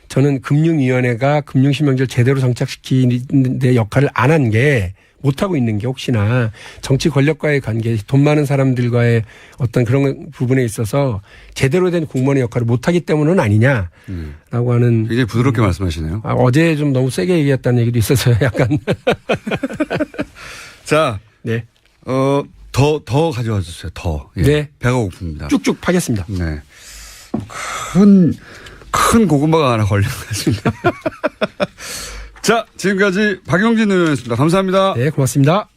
저는 금융위원회가 금융실명제를 제대로 정착시키는 데 역할을 안 한 게 못하고 있는 게 혹시나 정치 권력과의 관계, 돈 많은 사람들과의 어떤 그런 부분에 있어서 제대로 된 공무원의 역할을 못하기 때문은 아니냐라고 하는. 굉장히 부드럽게 말씀하시네요. 어제 좀 너무 세게 얘기했다는 얘기도 있어서요. 약간. 자, 네. 더 가져와 주세요. 더. 예. 네. 배가 고픕니다. 쭉쭉 파겠습니다. 네. 큰 고구마가 하나 걸려가지고. 자, 지금까지 박용진 의원이었습니다. 감사합니다. 네, 고맙습니다.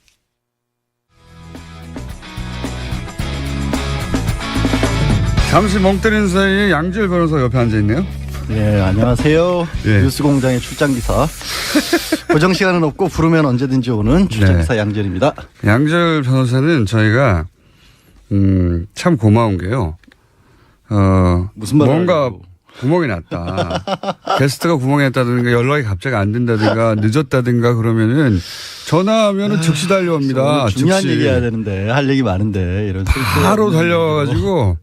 잠시 멍 때리는 사이에 양지열 변호사 옆에 앉아있네요. 네, 안녕하세요. 예. 뉴스공장의 출장기사. 고정 시간은 없고 부르면 언제든지 오는 출장기사 양지열입니다. 양지열 변호사는 저희가 참 고마운 게요. 무슨 말을 뭔가 하려고. 구멍이 났다. 게스트가 구멍이 났다든가 연락이 갑자기 안 된다든가 늦었다든가 그러면은 전화하면은 즉시 달려옵니다. 오늘 중요한 즉시. 얘기 해야 되는데 할 얘기 많은데 이런 바로 달려와가지고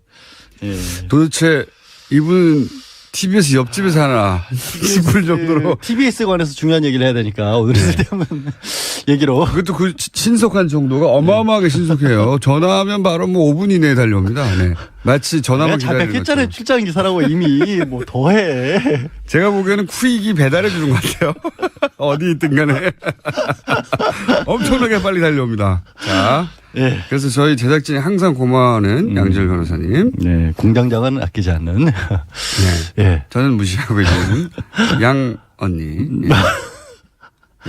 예. 도대체 이분은 TBS 옆집에 사나 싶을 정도로 TBS 관해서 중요한 얘기를 해야 되니까 오늘 쓸데없는 얘기로. 그것도 그 신속한 정도가 어마어마하게 신속해요. 전화하면 바로 뭐 5분 이내에 달려옵니다. 네. 마치 전화만 내가 기다리는 자백했잖아요. 것처럼. 출장 기사라고 이미 뭐 더해. 제가 보기에는 쿠익이 배달해 주는 것 같아요. 어디 있든 간에. 엄청나게 빨리 달려옵니다. 자. 예. 그래서 저희 제작진이 항상 고마워하는 양지열 변호사님. 네, 공장장은 아끼지 않는. 네. 예. 저는 무시하고 계시는 양 언니. 예.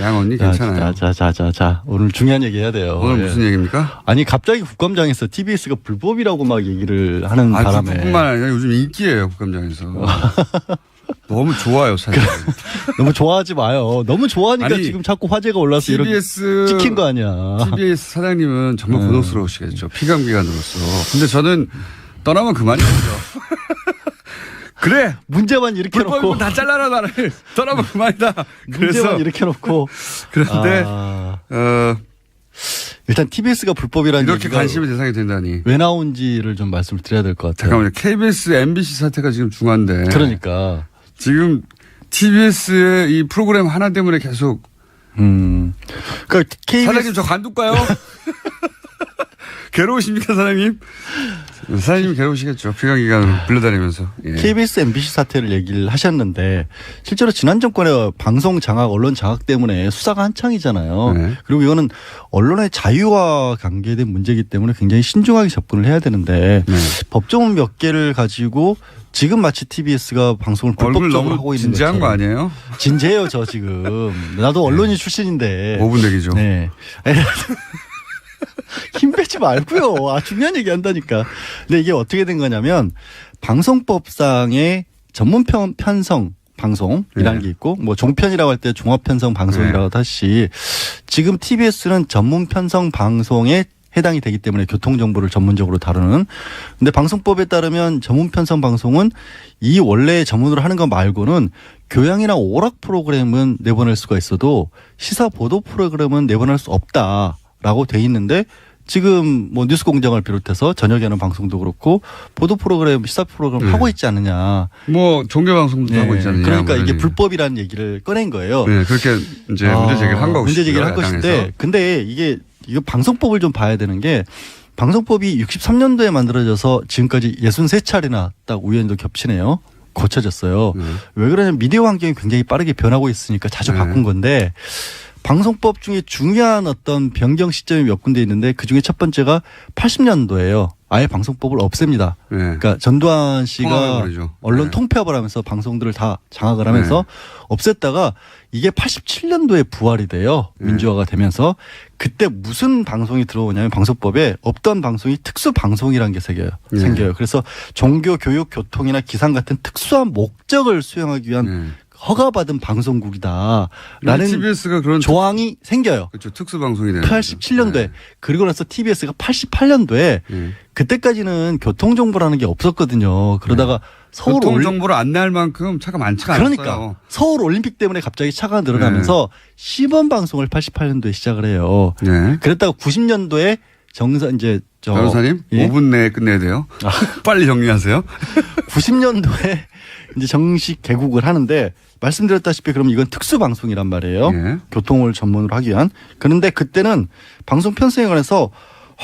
양 언니 괜찮아요. 자. 오늘 중요한 얘기 해야 돼요. 오늘 예. 무슨 얘기입니까? 아니 갑자기 국감장에서 TBS가 불법이라고 막 얘기를 하는 바람에. 그뿐만 아니라 요즘 인기예요 국감장에서. 너무 좋아요 사실. 너무 좋아하지 마요. 너무 좋아하니까 아니, 지금 자꾸 화제가 올라서 TBS 이렇게 찍힌 거 아니야. TBS 사장님은 정말 곤혹스러우시겠죠. 피감기관으로서. 근데 저는 떠나면 그만이죠. 그래. 문제만 이렇게 불법이면 놓고. 다 잘라라 나를. 떠나면 그만이다. 문제만 그래서 이렇게 놓고. 그런데 일단 TBS가 불법이라는 이렇게 얘기가 관심의 대상이 된다니. 왜 나온지를 좀 말씀을 드려야 될 것 같아요. 잠깐만요. KBS, MBC 사태가 지금 중요한데. 그러니까. 지금 TBS의 이 프로그램 하나 때문에 계속. 그러니까 KBS 사장님 저 관둘까요? 괴로우십니까 사장님? 사장님 괴로우시겠죠. 피감기관으로 불러다니면서. 예. KBS, MBC 사태를 얘기를 하셨는데 실제로 지난 정권의 방송 장악, 언론 장악 때문에 수사가 한창이잖아요. 네. 그리고 이거는 언론의 자유와 관계된 문제이기 때문에 굉장히 신중하게 접근을 해야 되는데 네. 법조문 몇 개를 가지고 지금 마치 TBS가 방송을 얼굴 불법적으로 너무 하고 있는 진지한 거 아니에요? 진지해요, 저 지금. 나도 언론인 출신인데. 5분 대기죠. 네. 힘 빼지 말고요. 중요한 얘기 한다니까. 근데 이게 어떻게 된 거냐면 방송법상의 전문 편성 방송이라는 게 있고 뭐 종편이라고 할 때 종합 편성 방송이라고 하듯이 지금 TBS는 전문 편성 방송에 해당이 되기 때문에 교통정보를 전문적으로 다루는. 근데 방송법에 따르면 전문 편성 방송은 이 원래 전문으로 하는 거 말고는 교양이나 오락 프로그램은 내보낼 수가 있어도 시사 보도 프로그램은 내보낼 수 없다라고 돼 있는데 지금 뭐 뉴스공장을 비롯해서 저녁에 하는 방송도 그렇고 보도 프로그램, 시사 프로그램 하고 있지 않느냐. 뭐 종교 방송도 하고 있잖아요. 그러니까 이게 불법이라는 얘기를 꺼낸 거예요. 네, 그렇게 이제 문제 제기를 한 거고 문제 제기를 한 것인데, 근데 이거 방송법을 좀 봐야 되는 게 방송법이 63년도에 만들어져서 지금까지 63차례나 딱 우연도 겹치네요. 고쳐졌어요. 왜 그러냐면 미디어 환경이 굉장히 빠르게 변하고 있으니까 자주 바꾼 건데 방송법 중에 중요한 어떤 변경 시점이 몇 군데 있는데 그중에 첫 번째가 80년도예요. 아예 방송법을 없앱니다. 네. 그러니까 전두환 씨가 버리죠. 언론 네. 통폐합을 하면서 방송들을 다 장악을 하면서 없앴다가 이게 87년도에 부활이 돼요. 민주화가 되면서 그때 무슨 방송이 들어오냐면 방송법에 없던 방송이 특수 방송이라는 게 생겨요. 그래서 종교, 교육, 교통이나 기상 같은 특수한 목적을 수행하기 위한 허가받은 방송국이다라는 TBS가 그런 조항이 생겨요. 그렇죠. 특수 방송이 되는 87년도에 네. 그리고 나서 TBS가 88년도에 그때까지는 교통정보라는 게 없었거든요. 그러다가 서울 교통 정보를 안내할 만큼 차가 많지가 않았어요. 그러니까 서울 올림픽 때문에 갑자기 차가 늘어나면서 시범 방송을 88년도에 시작을 해요. 네. 그랬다가 90년도에 이제 변호사님 예? 5분 내에 끝내야 돼요. 빨리 정리하세요. 90년도에 이제 정식 개국을 하는데 말씀드렸다시피 그럼 이건 특수 방송이란 말이에요. 예. 교통을 전문으로 하기 위한. 그런데 그때는 방송 편성에 관해서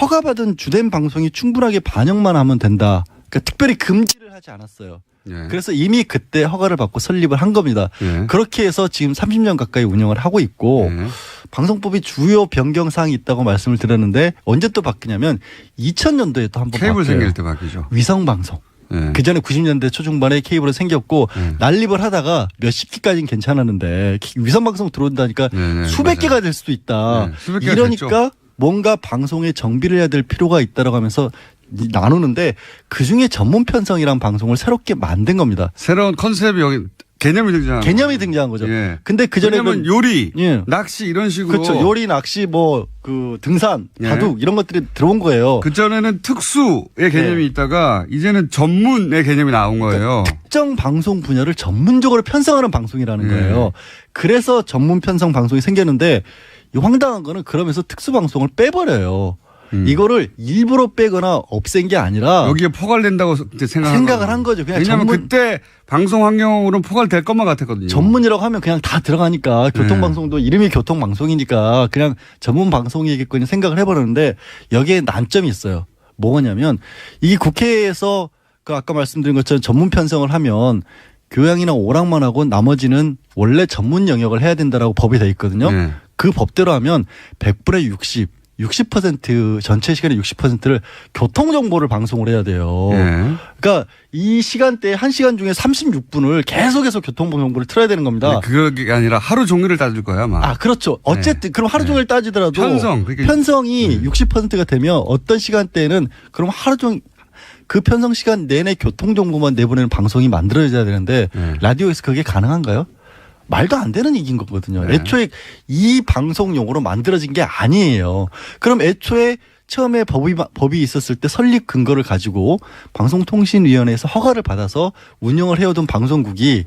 허가받은 주된 방송이 충분하게 반영만 하면 된다. 그러니까 특별히 금지를 하지 않았어요. 예. 그래서 이미 그때 허가를 받고 설립을 한 겁니다. 예. 그렇게 해서 지금 30년 가까이 운영을 하고 있고 예. 방송법이 주요 변경 사항이 있다고 말씀을 드렸는데 언제 또 바뀌냐면 2000년도에 또 한 번 케이블 바뀌어요. 생길 때 바뀌죠. 위성 방송. 예. 그 전에 90년대 초중반에 케이블이 생겼고 난립을 하다가 몇십 기까지는 괜찮았는데 위성 방송 들어온다니까 네네, 수백 맞아요. 개가 될 수도 있다. 네, 수백 개가 이러니까 됐죠. 뭔가 방송에 정비를 해야 될 필요가 있다라고 하면서 나누는데 그중에 전문 편성이란 방송을 새롭게 만든 겁니다. 새로운 컨셉이 여기 개념이 등장한 개념이 등장한 거죠. 예. 근데 그 왜냐면 전에는 요리, 예. 낚시 이런 식으로 그렇죠. 요리, 낚시, 뭐 그 등산, 예. 바둑 이런 것들이 들어온 거예요. 그 전에는 특수의 개념이 네. 있다가 이제는 전문의 개념이 나온 거예요. 특정 방송 분야를 전문적으로 편성하는 방송이라는 예. 거예요. 그래서 전문 편성 방송이 생겼는데 이 황당한 거는 그러면서 특수 방송을 빼버려요. 이거를 일부러 빼거나 없앤 게 아니라 여기에 포괄된다고 생각을 한 거죠. 그냥 왜냐하면 전문- 그때 방송 환경으로는 포괄될 것만 같았거든요. 전문이라고 하면 그냥 다 들어가니까 교통방송도 이름이 교통방송이니까 그냥 전문 방송이겠거니 생각을 해버렸는데 여기에 난점이 있어요. 뭐냐면 이 국회에서 그 아까 말씀드린 것처럼 전문 편성을 하면 교양이나 오락만 하고 나머지는 원래 전문 영역을 해야 된다라고 법이 돼 있거든요. 네. 그 법대로 하면 100분의 60% 전체 시간의 60%를 교통 정보를 방송을 해야 돼요. 예. 그러니까 이 시간대에 1시간 중에 36분을 계속해서 교통 정보를 틀어야 되는 겁니다. 그게 아니라 하루 종일을 따질 거야 아마. 아, 그렇죠. 어쨌든 그럼 하루 종일 따지더라도 편성, 그러니까 편성이 60%가 되면 어떤 시간대에는 그럼 하루 종일 그 편성 시간 내내 교통 정보만 내보내는 방송이 만들어져야 되는데 라디오에서 그게 가능한가요? 말도 안 되는 얘기인 거거든요. 네. 애초에 이 방송용으로 만들어진 게 아니에요. 그럼 애초에 처음에 법이 있었을 때 설립 근거를 가지고 방송통신위원회에서 허가를 받아서 운영을 해오던 방송국이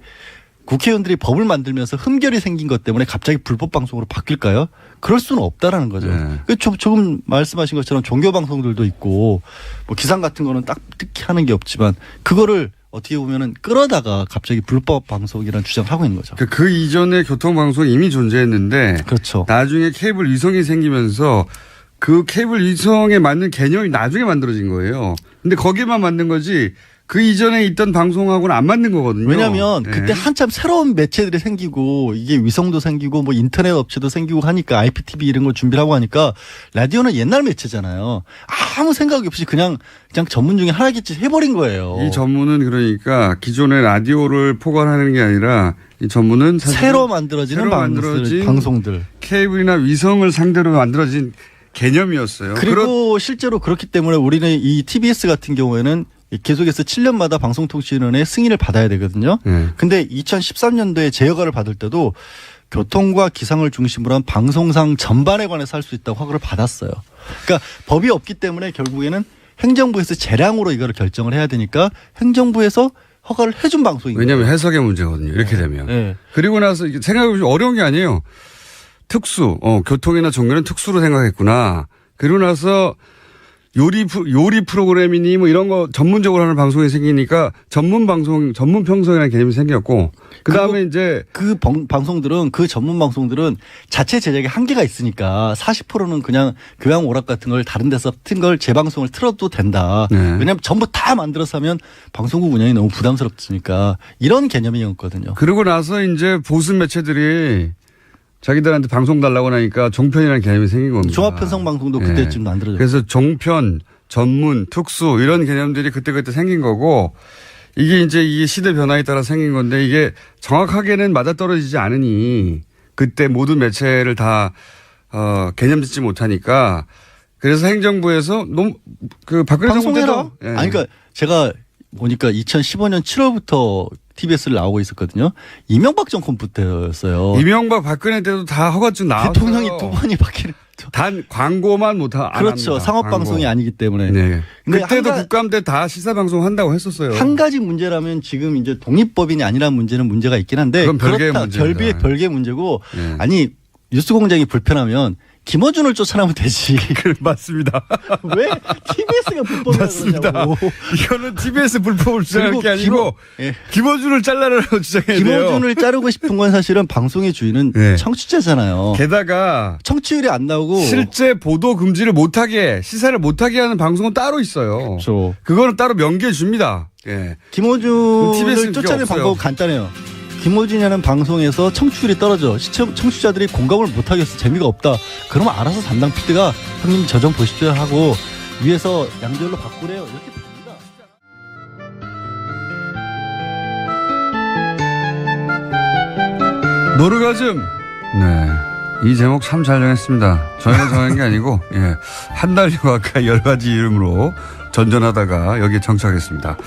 국회의원들이 법을 만들면서 흠결이 생긴 것 때문에 갑자기 불법 방송으로 바뀔까요? 그럴 수는 없다라는 거죠. 네. 그 조금 말씀하신 것처럼 종교 방송들도 있고 뭐 기상 같은 거는 딱 특히 하는 게 없지만 그거를 어떻게 보면은 끌어다가 갑자기 불법 방송이라는 주장을 하고 있는 거죠. 그 이전에 교통방송이 이미 존재했는데 그렇죠. 나중에 케이블 위성이 생기면서 그 케이블 위성에 맞는 개념이 나중에 만들어진 거예요. 근데 거기만 맞는 거지 그 이전에 있던 방송하고는 안 맞는 거거든요. 왜냐하면 네. 그때 한참 새로운 매체들이 생기고 이게 위성도 생기고 뭐 인터넷 업체도 생기고 하니까 IPTV 이런 걸 준비를 하고 하니까 라디오는 옛날 매체잖아요. 아무 생각 없이 그냥 전문 중에 하나겠지 해버린 거예요. 이 전문은 그러니까 기존의 라디오를 포괄하는 게 아니라 이 전문은 사실은 새로 만들어지는 만들어진 방송들. 케이블이나 위성을 상대로 만들어진 개념이었어요. 그리고 실제로 그렇기 때문에 우리는 이 TBS 같은 경우에는 계속해서 7년마다 방송통신위원회의 승인을 받아야 되거든요. 근데 2013년도에 재허가를 받을 때도 교통과 기상을 중심으로 한 방송상 전반에 관해서 할 수 있다고 허가를 받았어요. 그러니까 법이 없기 때문에 결국에는 행정부에서 재량으로 이거를 결정을 해야 되니까 행정부에서 허가를 해준 방송인 거예요. 왜냐하면 해석의 문제거든요. 이렇게 되면. 네. 그리고 나서 생각해보면 어려운 게 아니에요. 특수, 교통이나 종교는 특수로 생각했구나. 그리고 나서 요리 프로그램이니 뭐 이런 거 전문적으로 하는 방송이 생기니까 전문 평성이라는 개념이 생겼고 그 다음에 이제 그 방송들은 그 전문 방송들은 자체 제작에 한계가 있으니까 40%는 그냥 교양 오락 같은 걸 다른 데서 튼 걸 재방송을 틀어도 된다. 네. 왜냐하면 전부 다 만들어서 하면 방송국 운영이 너무 부담스럽으니까 이런 개념이었거든요. 그러고 나서 이제 보수 매체들이 자기들한테 방송 달라고 하니까 종편이라는 개념이 생긴 겁니다. 종합편성 방송도 네. 그때쯤 만들어졌어요. 그래서 종편, 전문, 특수 이런 개념들이 그때 생긴 거고 이게 이제 이 시대 변화에 따라 생긴 건데 이게 정확하게는 맞아떨어지지 않으니 그때 모든 매체를 다 개념 짓지 못하니까 그래서 행정부에서 너무 그 박근혜 정부 방송해라. 때도 예. 아니 그러니까 제가 보니까 2015년 7월부터 TBS를 나오고 있었거든요. 이명박 정권 때였어요. 이명박 박근혜 때도 다 허가증 나왔어요. 대통령이 두 번이 바뀌는 단 광고만 안 그렇죠. 합니다. 상업 방송이 아니기 때문에. 네. 근데 그때도 국감 때 다 시사 방송 한다고 했었어요. 한 가지 문제라면 지금 이제 독립법인이 아니라는 문제는 문제가 있긴 한데 그건 별개의 문제입니다. 별개의 문제고 네. 아니 뉴스 공장이 불편하면 김어준을 쫓아내면 되지. 맞습니다. 왜 TBS가 불법이라고 맞습니다. 그러냐고. 이거는 TBS 불법을 주장할 그리고 게 아니고 예. 김어준을 잘라라고 주장해야 돼요. 김어준을 자르고 싶은 건 사실은 방송의 주인은 네. 청취자잖아요. 게다가 청취율이 안 나오고 실제 보도 금지를 못하게 시사를 못하게 하는 방송은 따로 있어요. 그렇죠. 그거는 따로 명기해 줍니다. 예. 김어준을 TBS 는 쫓아낼 그게 없어요. 방법은 간단해요. 김어준이라는 방송에서 청취율이 떨어져 청취자들이 공감을 못하겠어 재미가 없다. 그러면 알아서 담당 PD가 형님 저 좀 보십시오 하고 위에서 양절로 바꾸래요. 이렇게 됩니다. 노르가즘. 네. 이 제목 참 잘 정했습니다. 저희가 정한 게 아니고, 예. 한 달여 가까이 여러 가지 이름으로 전전하다가 여기에 정착했습니다.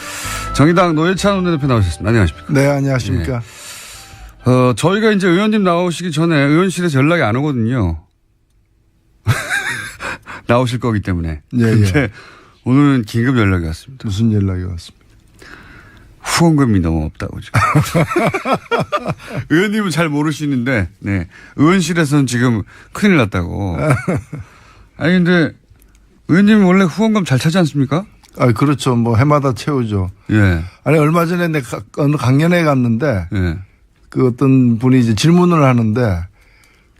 정의당 노회찬 원내대표 나오셨습니다. 안녕하십니까. 네, 안녕하십니까. 저희가 이제 의원님 나오시기 전에 의원실에서 연락이 안 오거든요. 나오실 거기 때문에. 예, 근데 예. 오늘은 긴급 연락이 왔습니다. 무슨 연락이 왔습니까? 후원금이 너무 없다고 지금. 의원님은 잘 모르시는데, 네. 의원실에서는 지금 큰일 났다고. 아니, 근데 의원님 원래 후원금 잘 차지 않습니까? 아, 그렇죠. 뭐 해마다 채우죠. 예. 아니, 얼마 전에 내가 어느 강연회 갔는데 예. 그 어떤 분이 이제 질문을 하는데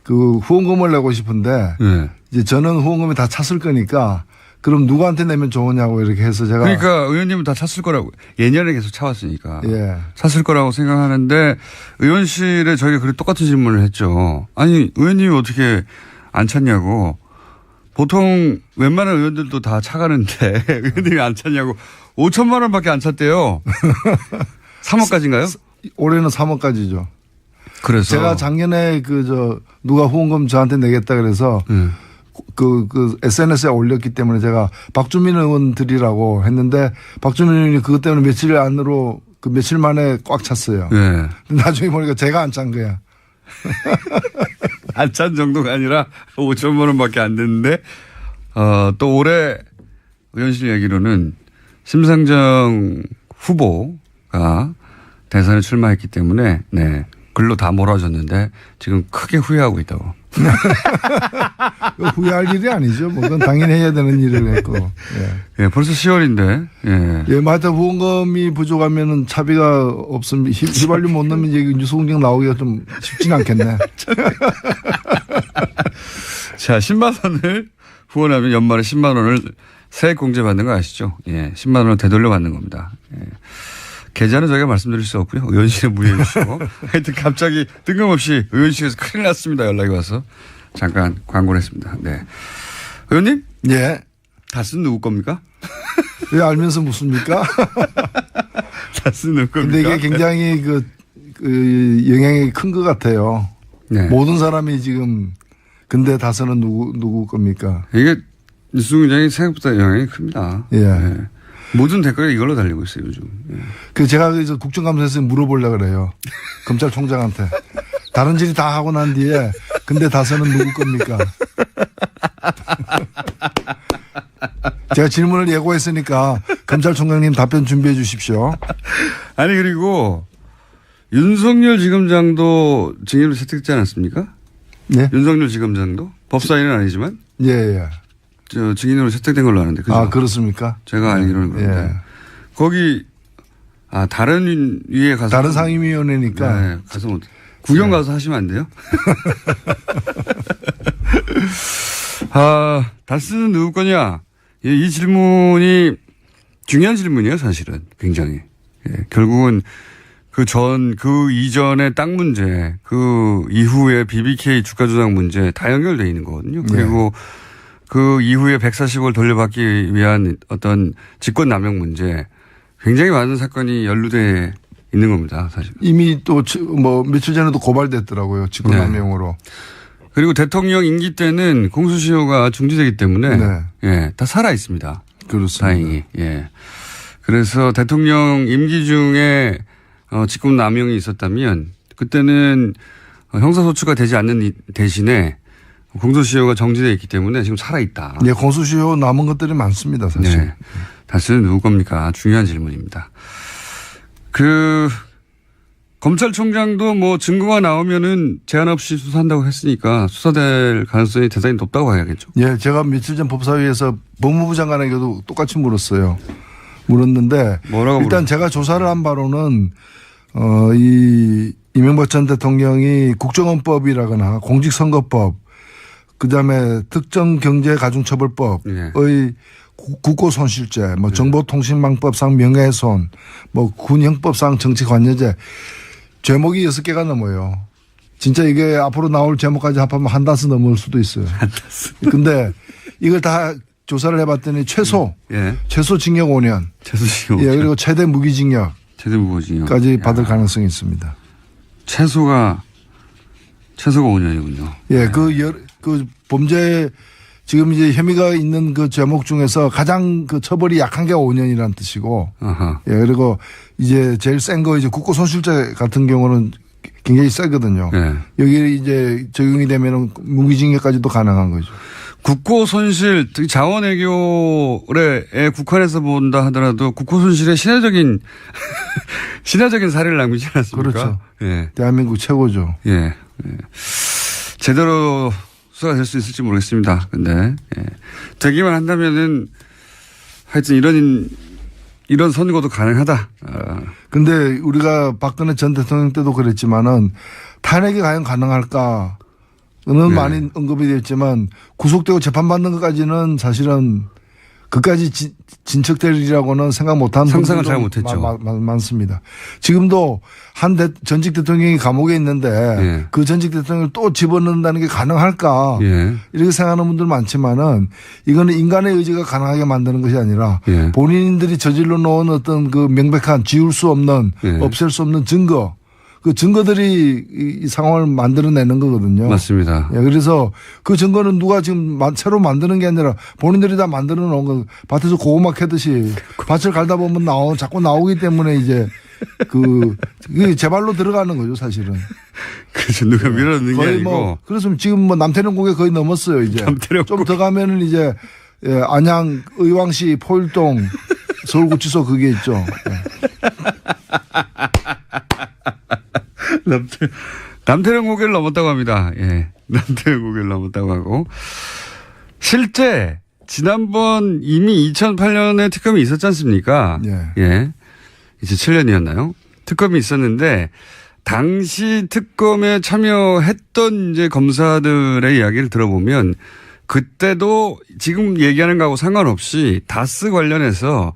그 후원금을 내고 싶은데 예. 이제 저는 후원금이 다 찼을 거니까 그럼 누구한테 내면 좋으냐고 이렇게 해서 제가 그러니까 의원님은 다 찼을 거라고. 예년에 계속 차왔으니까. 예. 찼을 거라고 생각하는데 의원실에 저희가 그래 똑같은 질문을 했죠. 아니, 의원님이 어떻게 안 찼냐고. 보통 웬만한 의원들도 다 차가는데 의원님이 안 찼냐고. 5천만 원밖에 안 찼대요. 3억까지인가요? 올해는 3억까지죠. 그래서 제가 작년에 누가 후원금 저한테 내겠다 그래서 그 SNS에 올렸기 때문에 제가 박주민 의원 드리라고 했는데 박주민 의원이 그것 때문에 며칠 안으로 그 며칠 만에 꽉 찼어요. 네. 나중에 보니까 제가 안 찬 거야. 안 찬 정도가 아니라 5천만 원밖에 안 됐는데 또 올해 의원실 얘기로는 심상정 후보가 대선에 출마했기 때문에 네. 글로 다 몰아줬는데 지금 크게 후회하고 있다고. 후회할 일이 아니죠. 뭐 그건 당연히 해야 되는 일을 했고. 예. 예, 벌써 10월인데. 예. 예, 맞아. 후원금이 부족하면은 차비가 없으면 휘발유 못 넣으면 이제 뉴스 공장 나오기가 좀 쉽진 않겠네. 자, 10만 원을 후원하면 연말에 10만 원을 세액 공제 받는 거 아시죠? 예, 10만 원을 되돌려 받는 겁니다. 예. 계좌는 저희가 말씀드릴 수 없고요. 의원실에 문의해 주시고. 하여튼 갑자기 뜬금없이 의원실에서 큰일 났습니다. 연락이 와서. 잠깐 광고를 했습니다. 네. 의원님? 예. 다스는 누구 겁니까? 왜 알면서 묻습니까? 다스는 누구 겁니까? 근데 이게 굉장히 그 영향이 큰 것 같아요. 네. 모든 사람이 지금 근데 다스는 누구 겁니까? 이게 뉴스공장이 생각보다 영향이 큽니다. 예. 네. 모든 댓글이 이걸로 달리고 있어요, 요즘. 예. 그 제가 그래서 국정감사에서 물어보려고 그래요. 검찰총장한테. 다른 질이 다 하고 난 뒤에 근데 다스는 누구 겁니까? 제가 질문을 예고했으니까 검찰총장님 답변 준비해 주십시오. 아니, 그리고 윤석열 지검장도 증인으로 채택되지 않았습니까? 네? 윤석열 지검장도? 법사위는 아니지만 예, 예. 저 증인으로 채택된 걸로 아는데. 그죠? 아, 그렇습니까? 제가 알기로는 그런데. 예. 거기, 다른 위에 가서. 다른 상임위원회니까. 네, 가서 뭐 구경 가서 하시면 안 돼요? 다스는 누구 거냐? 이 질문이 중요한 질문이에요, 사실은. 굉장히. 예, 결국은 그 이전의 땅 문제, 그 이후에 BBK 주가 조작 문제 다 연결되어 있는 거거든요. 그리고 그 이후에 140을 돌려받기 위한 어떤 직권 남용 문제 굉장히 많은 사건이 연루돼 있는 겁니다, 사실. 이미 또 며칠 전에도 고발됐더라고요. 직권남용으로. 그리고 대통령 임기 때는 공수시효가 중지되기 때문에 네. 예, 다 살아 있습니다. 그렇습니다. 다행히. 예. 그래서 대통령 임기 중에 직권 남용이 있었다면 그때는 형사소추가 되지 않는 대신에 공소시효가 정지되어 있기 때문에 지금 살아있다. 예, 공소시효 남은 것들이 많습니다, 사실. 네. 다시는 누구 겁니까? 중요한 질문입니다. 검찰총장도 뭐 증거가 나오면은 제한 없이 수사한다고 했으니까 수사될 가능성이 대단히 높다고 봐야겠죠. 예, 제가 며칠 전 법사위에서 법무부 장관에게도 똑같이 물었어요. 물었는데 뭐라고 일단 제가 조사를 한 바로는 이 이명박 전 대통령이 국정원법이라거나 공직선거법 그다음에 특정경제가중처벌법의 예. 국고손실죄, 뭐 정보통신망법상 명예훼손, 뭐 군형법상 정치관여죄 제목이 6개가 넘어요. 진짜 이게 앞으로 나올 제목까지 합하면 한 다스 넘을 수도 있어요. 한 다스. 근데 이걸 다 조사를 해봤더니 최소 징역 5년. 최소 징역 5년. 예, 그리고 최대 무기징역까지 최대 무기징역. 받을 가능성이 있습니다. 최소가 5년이군요. 예, 그 범죄 지금 이제 혐의가 있는 그 제목 중에서 가장 그 처벌이 약한 게 5년이라는 뜻이고. 아하. 예, 그리고 이제 제일 센 거 이제 국고손실죄 같은 경우는 굉장히 세거든요. 예. 여기 이제 적용이 되면은 무기징역까지도 가능한 거죠. 국고손실, 특히 자원외교에 국한해서 본다 하더라도 국고손실의 신화적인 사례를 남기지 않았습니까? 그렇죠. 예. 대한민국 최고죠. 예. 제대로 수사가 될 수 있을지 모르겠습니다. 근데, 되기만 한다면은 하여튼 이런 선고도 가능하다. 근데 우리가 박근혜 전 대통령 때도 그랬지만은 탄핵이 과연 가능할까는 많이 언급이 됐지만 구속되고 재판받는 것까지는 사실은 그까지 진척되리라고는 생각 못하는 상상을 분들도 잘 못했죠. 많습니다. 지금도 전직 대통령이 감옥에 있는데 그 전직 대통령을 또 집어넣는다는 게 가능할까 이렇게 생각하는 분들 많지만은 이거는 인간의 의지가 가능하게 만드는 것이 아니라 본인들이 저질러 놓은 어떤 그 명백한 지울 수 없는 없앨 수 없는 증거 그 증거들이 이 상황을 만들어내는 거거든요. 맞습니다. 예, 그래서 그 증거는 누가 지금 새로 만드는 게 아니라 본인들이 다 만들어 놓은 거 밭에서 고구마 캐듯이 밭을 갈다 보면 자꾸 나오기 때문에 이제 그게 제 발로 들어가는 거죠, 사실은. 그래서 누가 밀어넣는 게 아니고. 그래서 지금 뭐 남태령 국에 거의 넘었어요, 이제. 좀 더 가면은 이제 안양 의왕시 포일동 서울구치소 그게 있죠. 예. 남태령 고개를 넘었다고 합니다. 예. 남태령 고개를 넘었다고 하고. 실제, 지난번 이미 2008년에 특검이 있었지 않습니까? 예. 2007년이었나요? 특검이 있었는데, 당시 특검에 참여했던 이제 검사들의 이야기를 들어보면, 그때도 지금 얘기하는 거하고 상관없이 다스 관련해서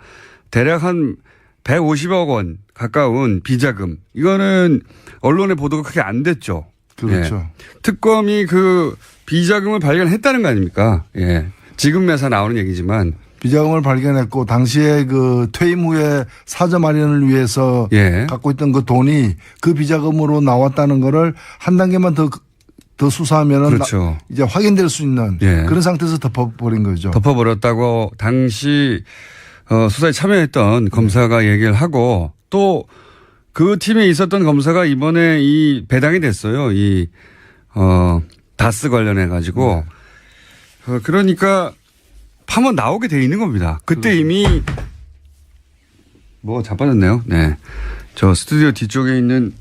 대략 한 150억 원 가까운 비자금. 이거는 언론의 보도가 크게 안 됐죠. 그렇죠. 예. 특검이 그 비자금을 발견했다는 거 아닙니까? 예. 지금 매사 나오는 얘기지만. 비자금을 발견했고 당시에 그 퇴임 후에 사저 마련을 위해서 갖고 있던 그 돈이 그 비자금으로 나왔다는 거를 한 단계만 더 수사하면은 그렇죠. 이제 확인될 수 있는 그런 상태에서 덮어버린 거죠. 덮어버렸다고 당시 수사에 참여했던 검사가 얘기를 하고 또 그 팀에 있었던 검사가 이번에 이 배당이 됐어요. 다스 관련해 가지고. 그러니까 파면 나오게 돼 있는 겁니다. 그때 이미 자빠졌네요. 네. 저 스튜디오 뒤쪽에 있는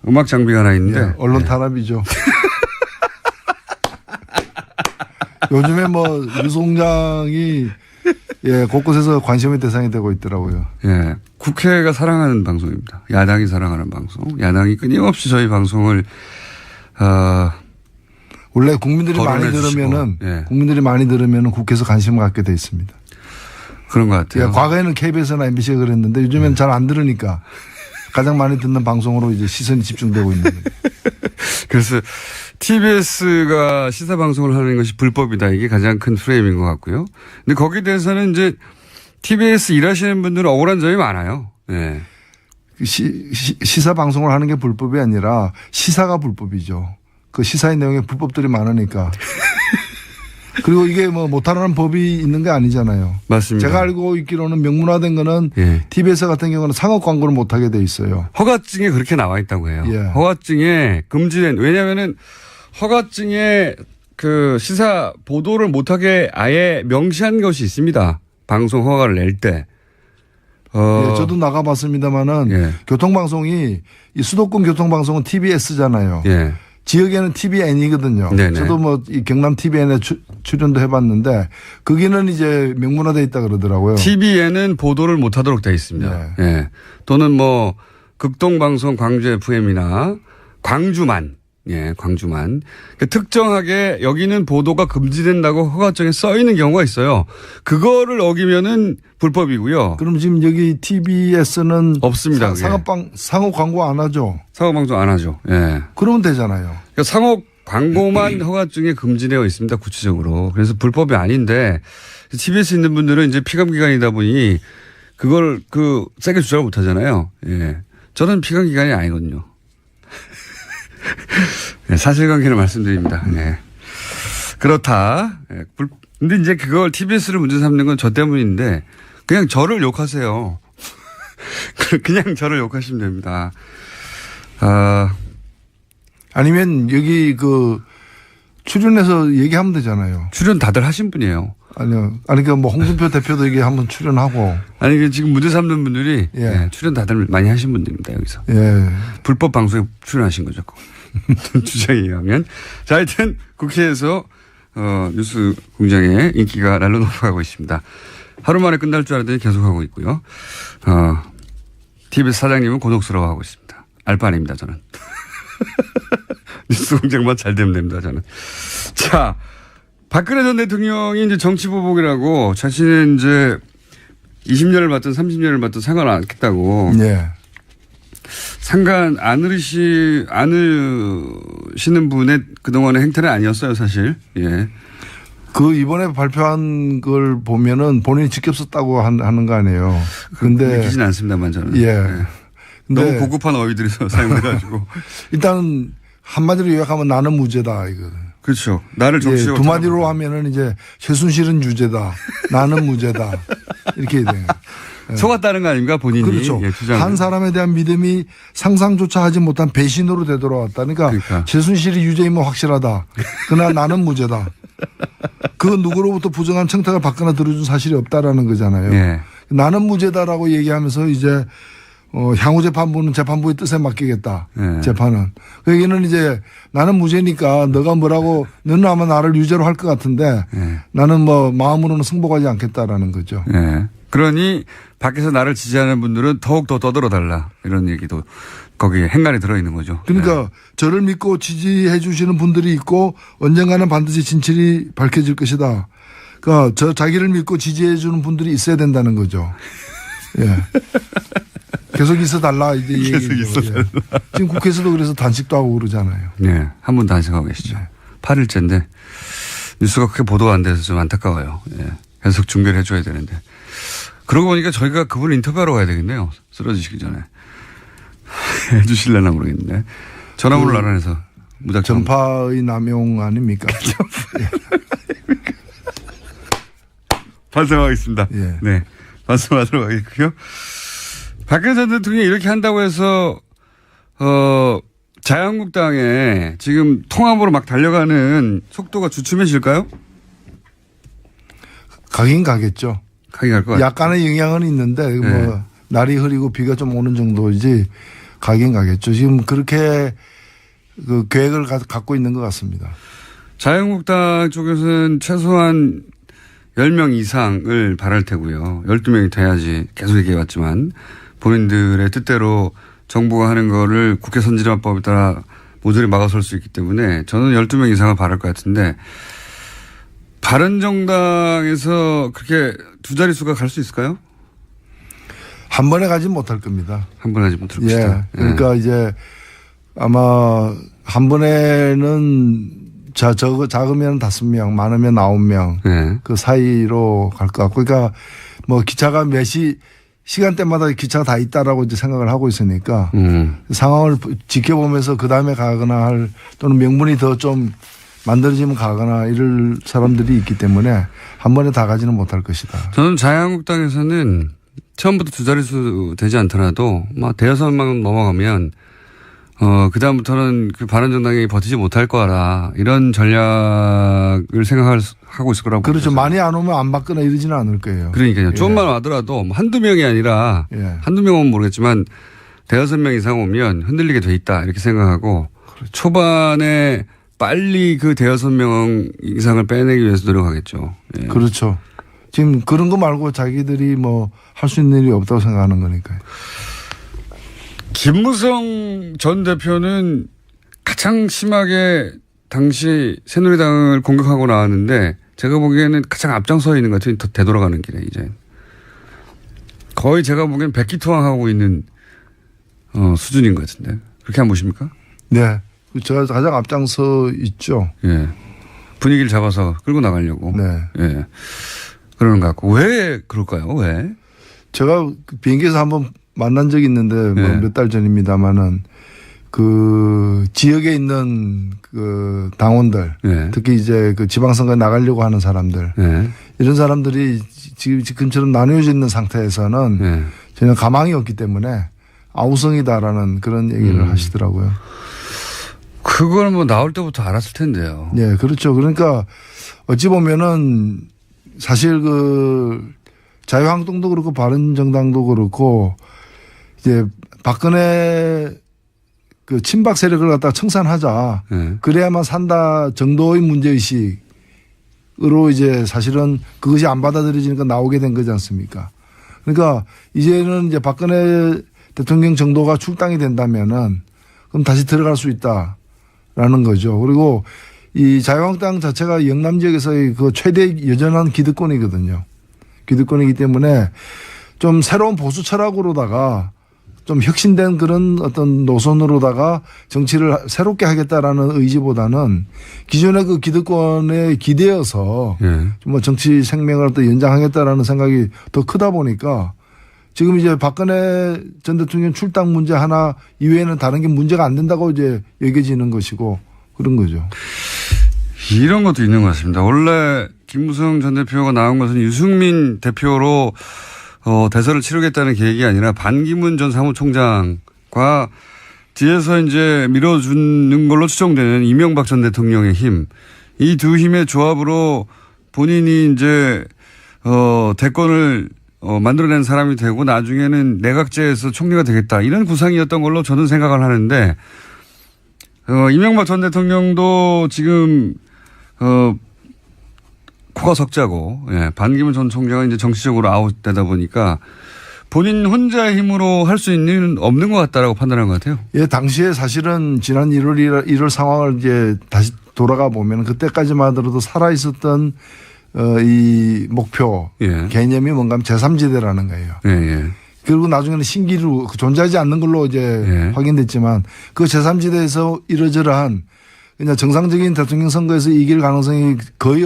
음악 장비가 하나 있는데. 언론 탄압이죠. 요즘에 유 총장이 곳곳에서 관심의 대상이 되고 있더라고요. 예. 국회가 사랑하는 방송입니다. 야당이 사랑하는 방송. 야당이 끊임없이 저희 방송을, 원래 국민들이 많이 들으면은 국회에서 관심을 갖게 돼 있습니다. 그런 것 같아요. 과거에는 KBS나 MBC가 그랬는데 요즘엔 잘 안 들으니까 가장 많이 듣는 방송으로 이제 시선이 집중되고 있는 거예요. 그래서 TBS가 시사 방송을 하는 것이 불법이다. 이게 가장 큰 프레임인 것 같고요. 근데 거기에 대해서는 이제 TBS 일하시는 분들은 억울한 점이 많아요. 네. 시사 방송을 하는 게 불법이 아니라 시사가 불법이죠. 그 시사의 내용에 불법들이 많으니까. 그리고 이게 못하라는 법이 있는 게 아니잖아요. 맞습니다. 제가 알고 있기로는 명문화된 거는 TBS 같은 경우는 상업 광고를 못하게 돼 있어요. 허가증에 그렇게 나와 있다고 해요. 허가증에 금지된, 왜냐면은 허가증에 그 시사 보도를 못하게 아예 명시한 것이 있습니다. 방송 허가를 낼 때. 예, 저도 나가봤습니다만은 예. 교통방송이 이 수도권 교통방송은 TBS잖아요. 예. 지역에는 TVN이거든요. 네네. 저도 뭐 이 경남 TVN에 출연도 해봤는데 거기는 이제 명문화돼 있다 그러더라고요. TV에는 보도를 못하도록 되어 있습니다. 네. 예. 또는 뭐 극동방송 광주 FM이나 광주만, 예, 광주만 그러니까 특정하게 여기는 보도가 금지된다고 허가증에 써 있는 경우가 있어요. 그거를 어기면은 불법이고요. 그럼 지금 여기 TBS는 없습니다. 그게. 상호 광고 안 하죠. 상호 방송 안 하죠. 예. 그러면 되잖아요. 그러니까 상호 광고만 허가증에 금지되어 있습니다. 구체적으로. 그래서 불법이 아닌데 TBS 있는 분들은 이제 피감기관이다 보니 그걸 세게 주장을 못 하잖아요. 예. 저는 피감기관이 아니거든요. 네, 사실관계를 말씀드립니다. 네. 그렇다. 네. 근데 이제 그걸 TBS를 문제 삼는 건 저 때문인데 그냥 저를 욕하세요. 그냥 저를 욕하시면 됩니다. 아니면 여기 출연해서 얘기하면 되잖아요. 출연 다들 하신 분이에요. 아니요. 아니, 그러니까 뭐 홍준표 대표도 이게 한번 출연하고. 아니, 지금 문제 삼는 분들이 예. 예, 출연 다들 많이 하신 분들입니다, 여기서. 예. 불법 방송에 출연하신 거죠. 주장에 의하면. 자, 하여튼 국회에서 뉴스 공장의 인기가 날로 높아가고 있습니다. 하루 만에 끝날 줄 알았더니 계속하고 있고요. TBS 사장님은 곤혹스러워하고 있습니다. 알 바 아닙니다, 저는. 뉴스 공장만 잘 되면 됩니다, 저는. 자, 박근혜 전 대통령이 이제 정치보복이라고 자신은 이제 20년을 받든 30년을 받든 상관 안 했다고. 예. 상관 않으시는 분의 그동안의 행태는 아니었어요, 사실. 예. 이번에 발표한 걸 보면은 본인이 직접 썼다고 하는 거 아니에요. 근데. 믿기진 않습니다만 저는. 예. 예. 너무 고급한 어휘들이 사용돼가지고. 일단 한마디로 요약하면 나는 무죄다, 이거. 그렇죠. 나를 정치적으로. 두 마디로 하면은 이제 최순실은 유죄다. 나는 무죄다. 이렇게 돼요. 속았다는 거 아닙니까, 본인이. 그렇죠. 예, 한 사람에 대한 믿음이 상상조차 하지 못한 배신으로 되돌아왔다. 그러니까 최순실이 유죄이면 확실하다. 그러나 나는 무죄다. 그 누구로부터 부정한 청탁을 받거나 들어준 사실이 없다라는 거잖아요. 예. 나는 무죄다라고 얘기하면서 이제 향후 재판부는 재판부의 뜻에 맡기겠다. 예. 재판은. 그 얘기는 이제 나는 무죄니까 너가 뭐라고 너는 아마 나를 유죄로 할 것 같은데 예. 나는 뭐 마음으로는 승복하지 않겠다라는 거죠. 예. 그러니 밖에서 나를 지지하는 분들은 더욱더 떠들어달라. 이런 얘기도 거기에 행간에 들어있는 거죠. 그러니까 예. 저를 믿고 지지해 주시는 분들이 있고 언젠가는 반드시 진실이 밝혀질 것이다. 그러니까 자기를 믿고 지지해 주는 분들이 있어야 된다는 거죠. 예. 계속 있어 달라 이제 계속 있어 달라. 예. 지금 국회에서도 그래서 단식도 하고 그러잖아요. 네. 한 분 단식하고 계시죠. 네. 8일째인데 뉴스가 그렇게 보도가 안 돼서 좀 안타까워요. 예. 계속 중계를 해줘야 되는데. 그러고 보니까 저희가 그분을 인터뷰하러 가야 되겠네요. 쓰러지시기 전에. 해 주실려나 모르겠는데. 전화번호를 알아내서 무작정. 전파의 남용 아닙니까? 반성하겠습니다. 예. 네. 반성하도록 하겠고요. 박근혜 전 대통령이 이렇게 한다고 해서, 자유한국당에 지금 통합으로 막 달려가는 속도가 주춤해질까요? 가긴 가겠죠. 가긴 갈 것 같아요. 약간의 영향은 있는데 네. 뭐 날이 흐리고 비가 좀 오는 정도이지 가긴 가겠죠. 지금 그렇게 계획을 갖고 있는 것 같습니다. 자유한국당 쪽에서는 최소한 10명 이상을 바랄 테고요. 12명이 돼야지 계속 얘기해왔지만 본인들의 뜻대로 정부가 하는 거를 국회 선진화법에 따라 모조리 막아설 수 있기 때문에 저는 12명 이상을 바랄 것 같은데 바른정당에서 그렇게 두 자릿수가 갈 수 있을까요? 한 번에 가진 못할 겁니다. 한 번에 하지 못할 것이다. 예. 그러니까 이제 아마 한 번에는 작으면 5명, 많으면 9명 네. 그 사이로 갈 것 같고 그러니까 뭐 기차가 시간대마다 기차가 다 있다라고 이제 생각을 하고 있으니까 상황을 지켜보면서 그 다음에 가거나 또는 명분이 더 좀 만들어지면 가거나 이럴 사람들이 있기 때문에 한 번에 다 가지는 못할 것이다. 저는 자유한국당에서는 처음부터 두 자릿수 되지 않더라도 막 대여섯 명 넘어가면 그다음부터는 그 바른정당이 버티지 못할 거라 이런 전략을 생각하고 있을 거라고. 그렇죠. 보셔서. 많이 안 오면 안 받거나 이러지는 않을 거예요. 그러니까요. 예. 좀만 와더라도 한두 명이 아니라 예. 한두 명은 모르겠지만 대여섯 명 이상 오면 흔들리게 돼 있다 이렇게 생각하고 그렇죠. 초반에 빨리 그 대여섯 명 이상을 빼내기 위해서 노력하겠죠. 예. 그렇죠. 지금 그런 거 말고 자기들이 뭐 할 수 있는 일이 없다고 생각하는 거니까요. 김무성 전 대표는 가장 심하게 당시 새누리당을 공격하고 나왔는데 제가 보기에는 가장 앞장서 있는 것 같아요. 되돌아가는 길에 이제. 거의 제가 보기에는 백기투항하고 있는 수준인 것 같은데. 그렇게 안 보십니까? 네. 제가 가장 앞장서 있죠. 예. 분위기를 잡아서 끌고 나가려고. 네. 예. 그러는 것 같고. 왜 그럴까요? 왜? 제가 비행기에서 한번 만난 적이 있는데 네. 몇 달 전입니다만은 그 지역에 있는 그 당원들 네. 특히 이제 그 지방선거에 나가려고 하는 사람들 네. 이런 사람들이 지금처럼 나뉘어져 있는 상태에서는 네. 전혀 가망이 없기 때문에 아우성이다라는 그런 얘기를 하시더라고요. 그걸 뭐 나올 때부터 알았을 텐데요. 네, 그렇죠. 그러니까 어찌 보면은 사실 그 자유한국당도 그렇고 바른정당도 그렇고 이제 박근혜 그 친박 세력을 갖다가 청산하자. 네. 그래야만 산다 정도의 문제의식으로 이제 사실은 그것이 안 받아들여지니까 나오게 된 거지 않습니까? 그러니까 이제는 이제 박근혜 대통령 정도가 출당이 된다면은 그럼 다시 들어갈 수 있다라는 거죠. 그리고 이 자유한국당 자체가 영남 지역에서의 그 최대 여전한 기득권이거든요. 기득권이기 때문에 좀 새로운 보수 철학으로다가 좀 혁신된 그런 어떤 노선으로다가 정치를 새롭게 하겠다라는 의지보다는 기존의 그 기득권에 기대어서 예. 뭐 정치 생명을 또 연장하겠다라는 생각이 더 크다 보니까 지금 이제 박근혜 전 대통령 출당 문제 하나 이외에는 다른 게 문제가 안 된다고 이제 여겨지는 것이고 그런 거죠. 이런 것도 있는 것 같습니다. 원래 김무성 전 대표가 나온 것은 유승민 대표로 대선을 치르겠다는 계획이 아니라 반기문 전 사무총장과 뒤에서 이제 밀어주는 걸로 추정되는 이명박 전 대통령의 힘. 이 두 힘의 조합으로 본인이 이제 대권을 만들어낸 사람이 되고 나중에는 내각제에서 총리가 되겠다. 이런 구상이었던 걸로 저는 생각을 하는데 이명박 전 대통령도 지금 코가 석자고, 예, 반기문 전 총장은 이제 정치적으로 아웃되다 보니까 본인 혼자의 힘으로 할 수 있는 일은 없는 것 같다라고 판단한 것 같아요. 예, 당시에 사실은 지난 1월 상황을 이제 다시 돌아가 보면 그때까지만 하더라도 살아있었던 이 목표, 예. 개념이 뭔가 하면 제3지대라는 거예요. 예, 예. 그리고 나중에는 신기루 존재하지 않는 걸로 이제 예. 확인됐지만 그 제3지대에서 이러저러한 그냥 정상적인 대통령 선거에서 이길 가능성이 거의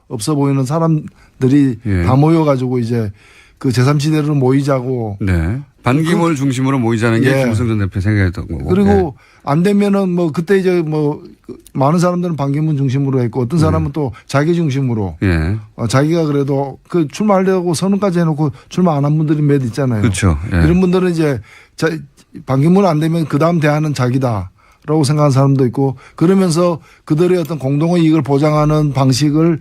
없어 보이는 사람들이 예. 다 모여가지고 이제 그 제3지대로 모이자고. 네. 반기문을 중심으로 모이자는 게 예. 김무성 전 대표 생각이었던 거고. 그리고 안 되면은 뭐 그때 이제 뭐 많은 사람들은 반기문 중심으로 했고 어떤 사람은 또 자기 중심으로. 예. 자기가 그래도 그 출마하려고 선언까지 해놓고 출마 안 한 분들이 몇 있잖아요. 그렇죠. 예. 이런 분들은 이제 반기문 안 되면 그 다음 대안은 자기다. 라고 생각하는 사람도 있고 그러면서 그들의 어떤 공동의 이익을 보장하는 방식을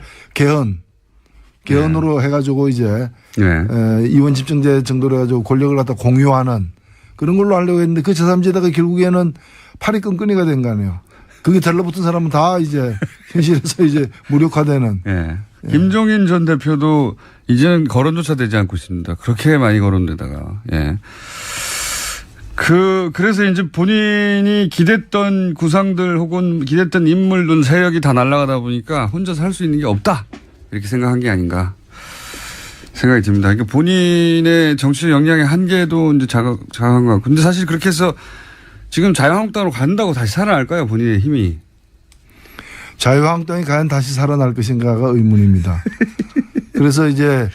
개헌으로 해가지고 이제 예. 이원 집정제 정도로 해가지고 권력을 갖다 공유하는 그런 걸로 하려고 했는데 그 제3지대가 결국에는 팔이 끈끈이가 된 거 아니에요. 그게 달라붙은 사람은 다 이제 현실에서 이제 무력화되는. 예. 김종인 전 대표도 이제는 거론조차 되지 않고 있습니다. 그렇게 많이 거론되다가. 예. 그래서 이제 본인이 기댔던 구상들 혹은 기댔던 인물들 세력이 다 날아가다 보니까 혼자서 할 수 있는 게 없다. 이렇게 생각한 게 아닌가 생각이 듭니다. 그러니까 본인의 정치적 역량의 한계도 이제 자각한 것 같고. 근데 사실 그렇게 해서 지금 자유한국당으로 간다고 다시 살아날까요? 본인의 힘이. 자유한국당이 과연 다시 살아날 것인가가 의문입니다. 그래서 이제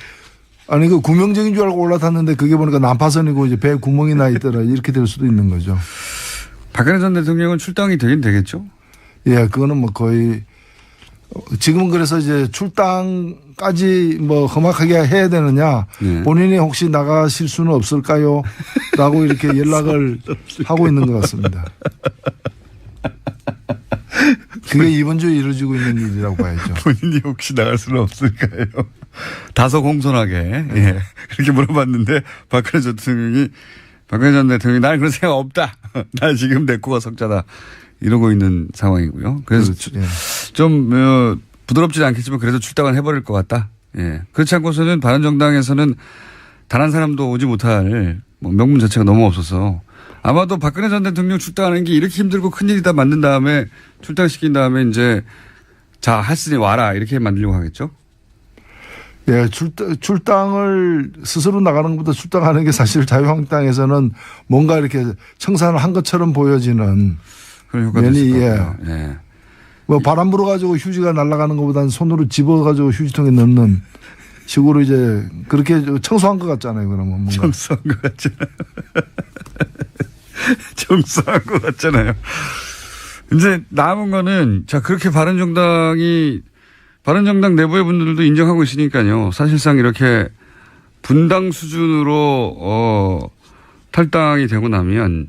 아니 그 구명정인 줄 알고 올라탔는데 그게 보니까 난파선이고 이제 배에 구멍이 나 있더라 이렇게 될 수도 있는 거죠. 박근혜 전 대통령은 출당이 되긴 되겠죠? 예, 그거는 뭐 거의 지금은 그래서 이제 출당까지 뭐 험악하게 해야 되느냐. 네. 본인이 혹시 나가실 수는 없을까요? 라고 이렇게 연락을 하고 있는 것 같습니다. 그게 이번 주에 이루어지고 있는 일이라고 봐야죠. 본인이 혹시 나갈 수는 없을까요? 다소 공손하게 예. 그렇게 물어봤는데 박근혜 전 대통령이 나는 그런 생각 없다. 나 지금 내 코가 석자다. 이러고 있는 상황이고요. 그래서 그렇죠. 예. 좀 부드럽지는 않겠지만 그래도 출당을 해버릴 것 같다. 예. 그렇지 않고서는 바른정당에서는 단 한 사람도 오지 못할 뭐 명분 자체가 너무 없어서 아마도 박근혜 전 대통령 출당하는 게 이렇게 힘들고 큰일이다 만든 다음에 출당시킨 다음에 이제 자 했으니 와라 이렇게 만들려고 하겠죠. 예, 출당을 스스로 나가는 것보다 출당하는 게 사실 자유한국당에서는 뭔가 이렇게 청산을 한 것처럼 보여지는 그런 효과도 면이, 있을 예. 거고요. 예. 뭐 바람 불어가지고 휴지가 날아가는 것보다는 손으로 집어가지고 휴지통에 넣는 식으로 이제 그렇게 청소한 것 같잖아요. 그러면 뭔가. 청소한 것 같잖아요. 청소한 것 같잖아요. 이제 남은 거는 자 그렇게 바른정당 내부의 분들도 인정하고 있으니까요. 사실상 이렇게 분당 수준으로 탈당이 되고 나면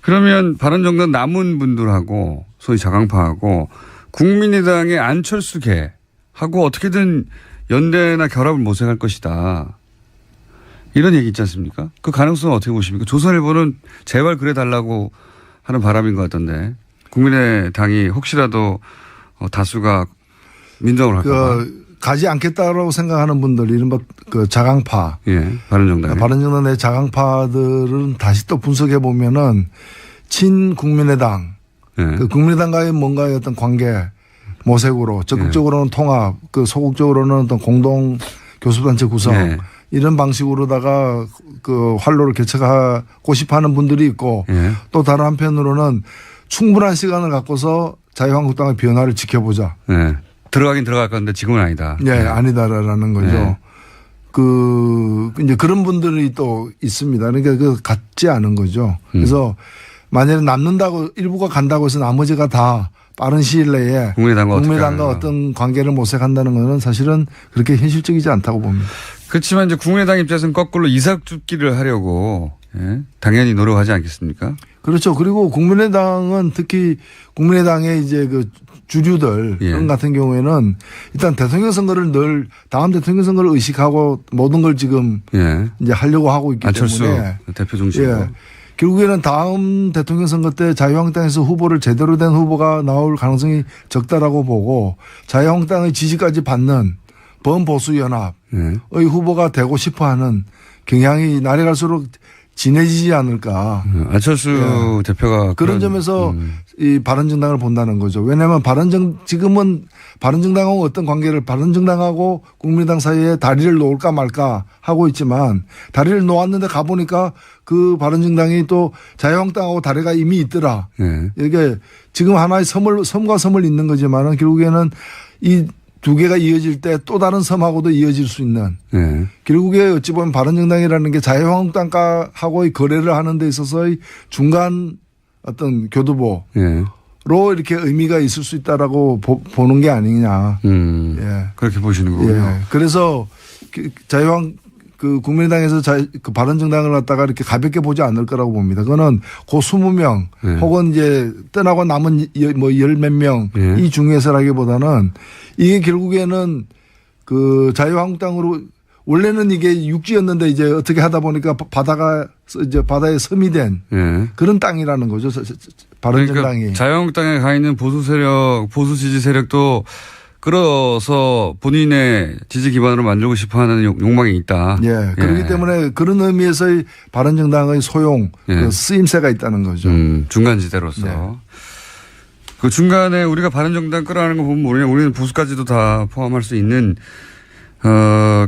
그러면 바른정당 남은 분들하고 소위 자강파하고 국민의당의 안철수계하고 어떻게든 연대나 결합을 모색할 것이다. 이런 얘기 있지 않습니까? 그 가능성은 어떻게 보십니까? 조선일보는 제발 그래달라고 하는 바람인 것 같던데 국민의당이 혹시라도 다수가 민정을 할까 봐. 가지 않겠다라고 생각하는 분들 이른바 그 자강파. 예, 바른정당. 바른정당 내 자강파들은 다시 또 분석해 보면은 친국민의당. 예. 그 국민의당과의 뭔가의 어떤 관계 모색으로 적극적으로는 통합, 그 소극적으로는 어떤 공동 교섭단체 구성 예. 이런 방식으로다가 그 활로를 개척하고 싶어 하는 분들이 있고 예. 또 다른 한편으로는 충분한 시간을 갖고서 자유한국당의 변화를 지켜보자. 예. 들어가긴 들어갈 건데 지금은 아니다. 예, 아니다라는 거죠. 예. 이제 그런 분들이 또 있습니다. 그러니까 그 같지 않은 거죠. 그래서 만약에 남는다고 일부가 간다고 해서 나머지가 다 빠른 시일 내에 국민의당과 어떤 관계를 모색한다는 것은 사실은 그렇게 현실적이지 않다고 봅니다. 그렇지만 이제 국민의당 입장에서는 거꾸로 이삭줍기를 하려고 예? 당연히 노력하지 않겠습니까? 그렇죠. 그리고 국민의당은 특히 국민의당의 이제 그 주류들 예. 같은 경우에는 일단 대통령 선거를 다음 대통령 선거를 의식하고 모든 걸 지금 예. 이제 하려고 하고 있기 안철수 때문에 대표 중심으로. 예. 결국에는 다음 대통령 선거 때 자유한국당에서 후보를 제대로 된 후보가 나올 가능성이 적다라고 보고 자유한국당의 지지까지 받는 범보수연합의 후보가 되고 싶어하는 경향이 날이 갈수록 진해지지 않을까. 안철수 예. 대표가 그런 점에서 이 바른정당을 본다는 거죠. 왜냐하면 지금은 바른정당하고 어떤 관계를 바른정당하고 국민의당 사이에 다리를 놓을까 말까 하고 있지만 다리를 놓았는데 가보니까 그 바른정당이 또 자유한국당하고 다리가 이미 있더라. 예. 이게 지금 하나의 섬과 섬을 잇는 거지만은 결국에는 이 두 개가 이어질 때 또 다른 섬하고도 이어질 수 있는 예. 결국에 어찌 보면 바른정당이라는 게 자유한국당하고의 거래를 하는 데 있어서의 중간 어떤 교두보로 예. 이렇게 의미가 있을 수 있다라고 보는 게 아니냐. 예. 그렇게 보시는 거군요. 예. 그래서 국민의당에서 그 바른정당을 갖다가 이렇게 가볍게 보지 않을 거라고 봅니다. 그거는 그 20명 예. 혹은 이제 떠나고 남은 뭐 열 몇 명 예. 이 중에서라기보다는 이게 결국에는 그 자유한국당으로 원래는 이게 육지였는데 이제 어떻게 하다 보니까 바다에 섬이 된 예. 그런 땅이라는 거죠. 바른정당이. 그러니까 자유한국당에 가 있는 보수 지지 세력도 끌어서 본인의 지지 기반으로 만들고 싶어 하는 욕망이 있다. 예. 그렇기 때문에 그런 의미에서의 바른정당의 소용, 예. 그 쓰임새가 있다는 거죠. 중간지대로서. 네. 그 중간에 우리가 바른정당 끌어가는 거 보면 우리는 보수까지도 다 포함할 수 있는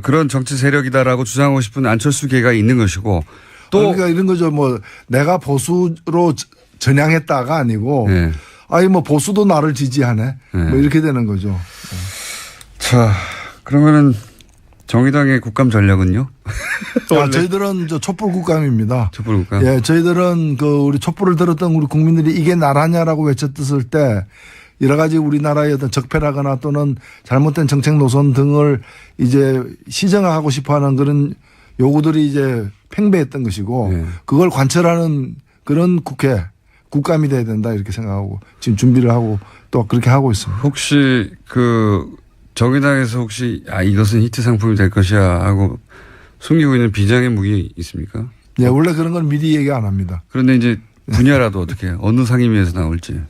그런 정치 세력이다라고 주장하고 싶은 안철수계가 있는 것이고 또 그러니까 이런 거죠. 뭐 내가 보수로 전향했다가 아니고 예. 아니 뭐 보수도 나를 지지하네. 예. 뭐 이렇게 되는 거죠. 자, 그러면은 정의당의 국감 전략은요? 저희들은 촛불 국감입니다. 촛불 국감. 예, 저희들은 우리 촛불을 들었던 우리 국민들이 이게 나라냐라고 외쳤을 때 여러 가지 우리나라의 어떤 적폐라거나 또는 잘못된 정책 노선 등을 이제 시정하고 싶어 하는 그런 요구들이 이제 팽배했던 것이고 네. 그걸 관철하는 그런 국감이 돼야 된다 이렇게 생각하고 지금 준비를 하고 또 그렇게 하고 있습니다. 혹시 정의당에서 혹시 이것은 히트 상품이 될 것이야 하고 숨기고 있는 비장의 무기 있습니까? 네, 원래 그런 건 미리 얘기 안 합니다. 그런데 이제 분야라도 어떻게 해요? 어느 상임위에서 나올지.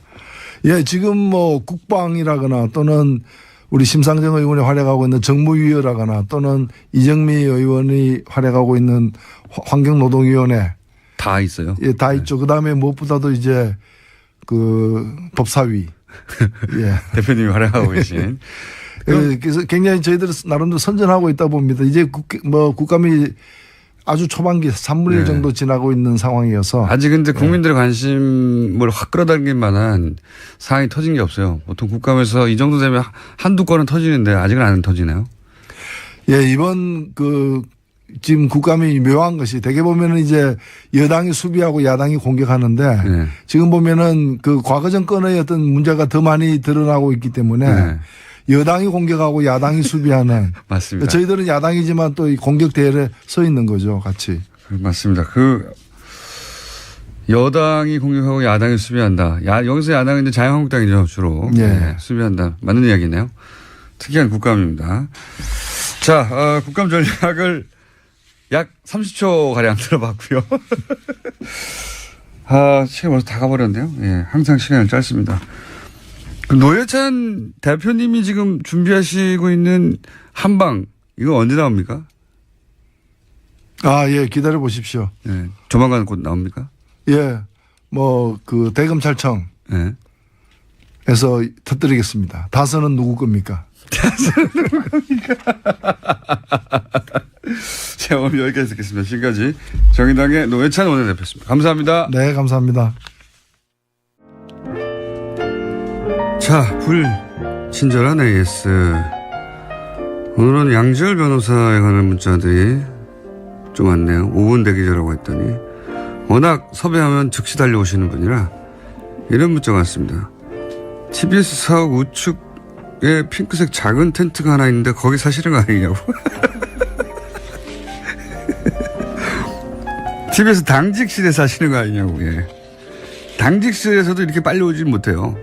예, 지금 뭐 국방이라거나 또는 우리 심상정 의원이 활약하고 있는 정무위원회라거나 또는 이정미 의원이 활약하고 있는 환경노동위원회 다 있어요. 예, 다 있죠. 그다음에 무엇보다도 이제 법사위. 예. 대표님이 활약하고 계신. 예, 그래서 굉장히 저희들 나름대로 선전하고 있다 봅니다. 이제 국감이 아주 초반기 3분의 1 네. 정도 지나고 있는 상황이어서. 아직 근데 국민들의 관심을 확 끌어당길 만한 사안이 터진 게 없어요. 보통 국감에서 이 정도 되면 한두 건은 터지는데 아직은 안 터지나요? 예, 이번 지금 국감이 묘한 것이 대개 보면은 이제 여당이 수비하고 야당이 공격하는데 네. 지금 보면은 과거 정권의 어떤 문제가 더 많이 드러나고 있기 때문에 네. 여당이 공격하고 야당이 수비하는 맞습니다. 저희들은 야당이지만 또 이 공격 대열에 서 있는 거죠, 같이. 맞습니다. 여당이 공격하고 야당이 수비한다. 여기서 야당은 이제 자유한국당이죠, 주로. 예. 네, 수비한다. 맞는 이야기네요. 특이한 국감입니다. 자, 국감 전략을 약 30초 가량 들어봤고요. 시간 벌써 다 가버렸네요. 예, 항상 시간은 짧습니다. 노회찬 대표님이 지금 준비하시고 있는 한방, 이거 언제 나옵니까? 예, 기다려 보십시오. 예, 조만간 곧 나옵니까? 예, 대검찰청에서 예. 터뜨리겠습니다. 다선은 누구 겁니까? 자, 오늘 여기까지 듣겠습니다. 지금까지 정의당의 노회찬 원내대표였습니다. 감사합니다. 네, 감사합니다. 자, 불친절한 AS. 오늘은 양지열 변호사에 관한 문자들이 좀 왔네요. 5분 대기자라고 했더니 워낙 섭외하면 즉시 달려오시는 분이라 이런 문자가 왔습니다. TBS 사옥 우측에 핑크색 작은 텐트가 하나 있는데 거기 사시는 거 아니냐고. TBS 당직실에 사시는 거 아니냐고. 예. 당직실에서도 이렇게 빨리 오진 못해요.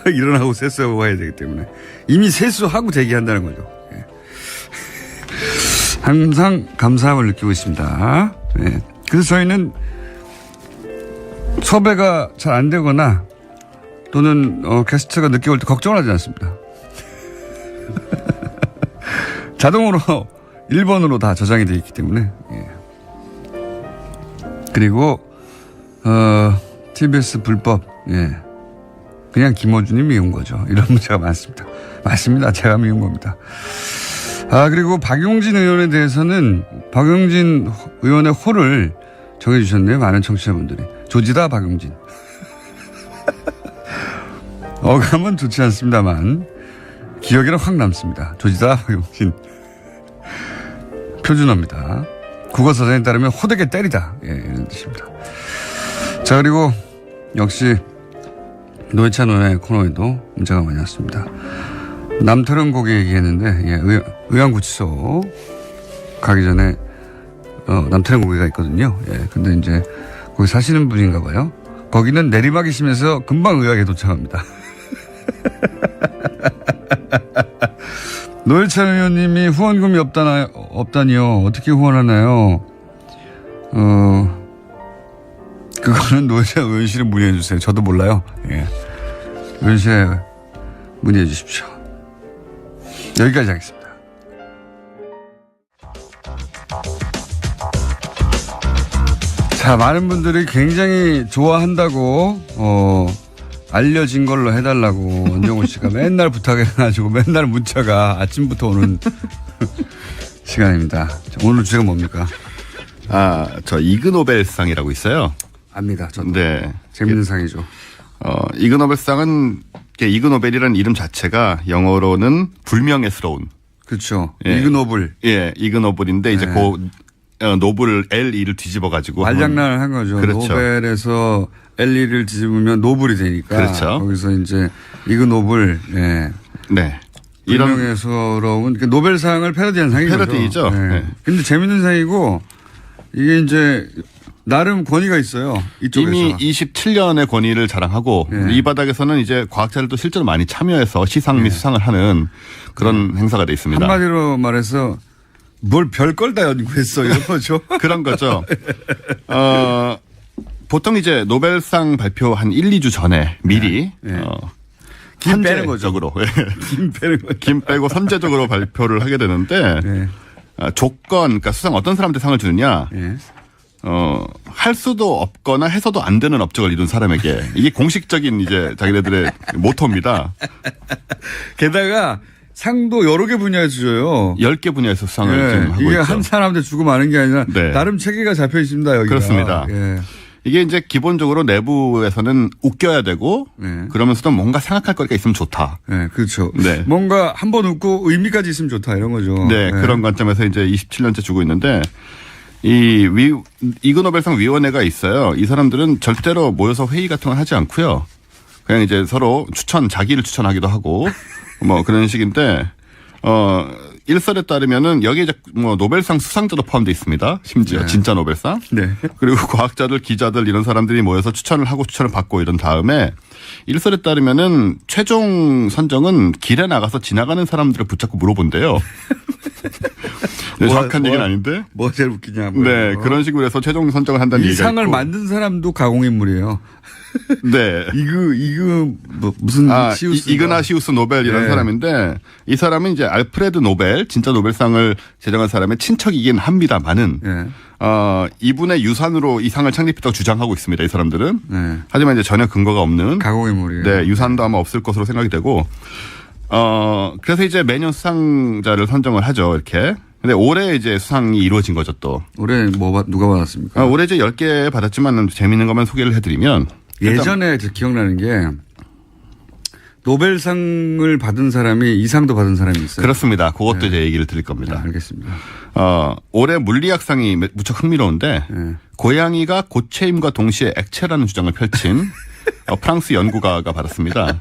일어나고 세수하고 가야 되기 때문에 이미 세수하고 대기한다는 거죠. 예. 항상 감사함을 느끼고 있습니다. 예. 그래서 저희는 섭외가 잘 안 되거나 또는 게스트가 늦게 올 때 걱정을 하지 않습니다. 자동으로 1번으로 다 저장이 되어 있기 때문에. 예. 그리고 TBS 불법. 예. 그냥 김어준이 미운 거죠. 이런 문제가 많습니다. 맞습니다. 제가 미운 겁니다. 그리고 박용진 의원에 대해서는 박용진 의원의 호를 정해주셨네요. 많은 청취자분들이. 조지다 박용진. 어감은 좋지 않습니다만 기억에는 확 남습니다. 조지다 박용진. 표준어입니다. 국어사전에 따르면 호되게 때리다. 예, 이런 뜻입니다. 자, 그리고 역시 노회찬 의원의 코너에도 문제가 많이 왔습니다. 남태령 고개 얘기했는데, 예, 의왕구치소 가기 전에, 남태령 고개가 있거든요. 예, 근데 이제 거기 사시는 분인가 봐요. 거기는 내리막이 심해서 금방 의왕에 도착합니다. 노회찬 의원님이 후원금이 없다니요. 어떻게 후원하나요? 그거는 노회찬 의원실에 문의해 주세요. 저도 몰라요. 예. 의원실에 문의해 주십시오. 여기까지 하겠습니다. 자, 많은 분들이 굉장히 좋아한다고, 알려진 걸로 해달라고 원정우 씨가 맨날 부탁해가지고 맨날 문자가 아침부터 오는 시간입니다. 자, 오늘 주제가 뭡니까? 저 이그노벨상이라고 있어요. 압니다. 저도. 네. 재밌는 상이죠. 이그노벨상은 이그노벨이라는 이름 자체가 영어로는 불명예스러운. 그렇죠. 예. 이그노블. 예, 이그노벨인데 이제 네. 노블 L E를 뒤집어 가지고 말장난을 한 거죠. 그렇죠. 노벨에서 L를 뒤집으면 노블이 되니까. 그렇죠. 거기서 이제 이그노블, 예. 네. 이런 명예스러운 노벨상을 패러디한 상인 거죠. 패러디죠. 네. 네. 근데 재밌는 상이고 이게 이제 나름 권위가 있어요. 이쪽에서. 이미 27년의 권위를 자랑하고 네. 이 바닥에서는 이제 과학자들도 실제로 많이 참여해서 시상 및 수상을 하는 그런 행사가 돼 있습니다. 한마디로 말해서 뭘 별걸 다 연구했어 이런 거죠. 그런 거죠. 보통 이제 노벨상 발표 한 1, 2주 전에 미리 네. 김 빼는 거죠. 선제적으로 김 빼는 거죠. 김 빼고 선제적으로 발표를 하게 되는데 네. 조건, 그러니까 수상 어떤 사람한테 상을 주느냐. 네. 할 수도 없거나 해서도 안 되는 업적을 이룬 사람에게 이게 공식적인 이제 자기네들의 모토입니다. 게다가 상도 여러 개 분야에서 줘요. 10개 분야에서 수상을 네. 지금 하고 이게 있죠. 한 사람한테 주고 마는 게 아니라 네. 나름 체계가 잡혀 있습니다. 여기가. 그렇습니다. 예. 이게 이제 기본적으로 내부에서는 웃겨야 되고 네. 그러면서도 뭔가 생각할 거리가 있으면 좋다. 네, 그렇죠. 네. 뭔가 한 번 웃고 의미까지 있으면 좋다 이런 거죠. 네, 그런 관점에서 이제 27년째 주고 있는데 이그노벨상 위원회가 있어요. 이 사람들은 절대로 모여서 회의 같은 걸 하지 않고요. 그냥 이제 서로 자기를 추천하기도 하고 뭐 그런 식인데 일설에 따르면은 여기에 이제 뭐 노벨상 수상자도 포함되어 있습니다. 심지어 네. 진짜 노벨상. 네. 그리고 과학자들, 기자들 이런 사람들이 모여서 추천을 하고 추천을 받고 이런 다음에 일설에 따르면은 최종 선정은 길에 나가서 지나가는 사람들을 붙잡고 물어본대요. 네, 정확한 얘기는 아닌데. 뭐 제일 웃기냐. 네, 그런 식으로 해서 최종 선정을 한다는 이 얘기가 상을 있고. 만든 사람도 가공인물이에요. 네. 뭐 무슨 시우스 이그나시우스 노벨 이런 네. 사람인데 이 사람은 이제 알프레드 노벨 진짜 노벨상을 제정한 사람의 친척이긴 합니다만은 네. 이분의 유산으로 이 상을 창립했다고 주장하고 있습니다. 이 사람들은. 네. 하지만 이제 전혀 근거가 없는 가공인물이에요. 네, 유산도 아마 없을 것으로 생각이 되고 그래서 이제 매년 수상자를 선정을 하죠. 이렇게. 근데 올해 이제 수상이 이루어진 거죠 또. 올해 누가 받았습니까? 올해 이제 10개 받았지만 재미있는 것만 소개를 해드리면 예전에 기억나는 게 노벨상을 받은 사람이 이 상도 받은 사람이 있어요. 그렇습니다. 그것도 이제 얘기를 드릴 겁니다. 네, 알겠습니다. 올해 물리학상이 무척 흥미로운데 네. 고양이가 고체임과 동시에 액체라는 주장을 펼친 프랑스 연구가가 받았습니다.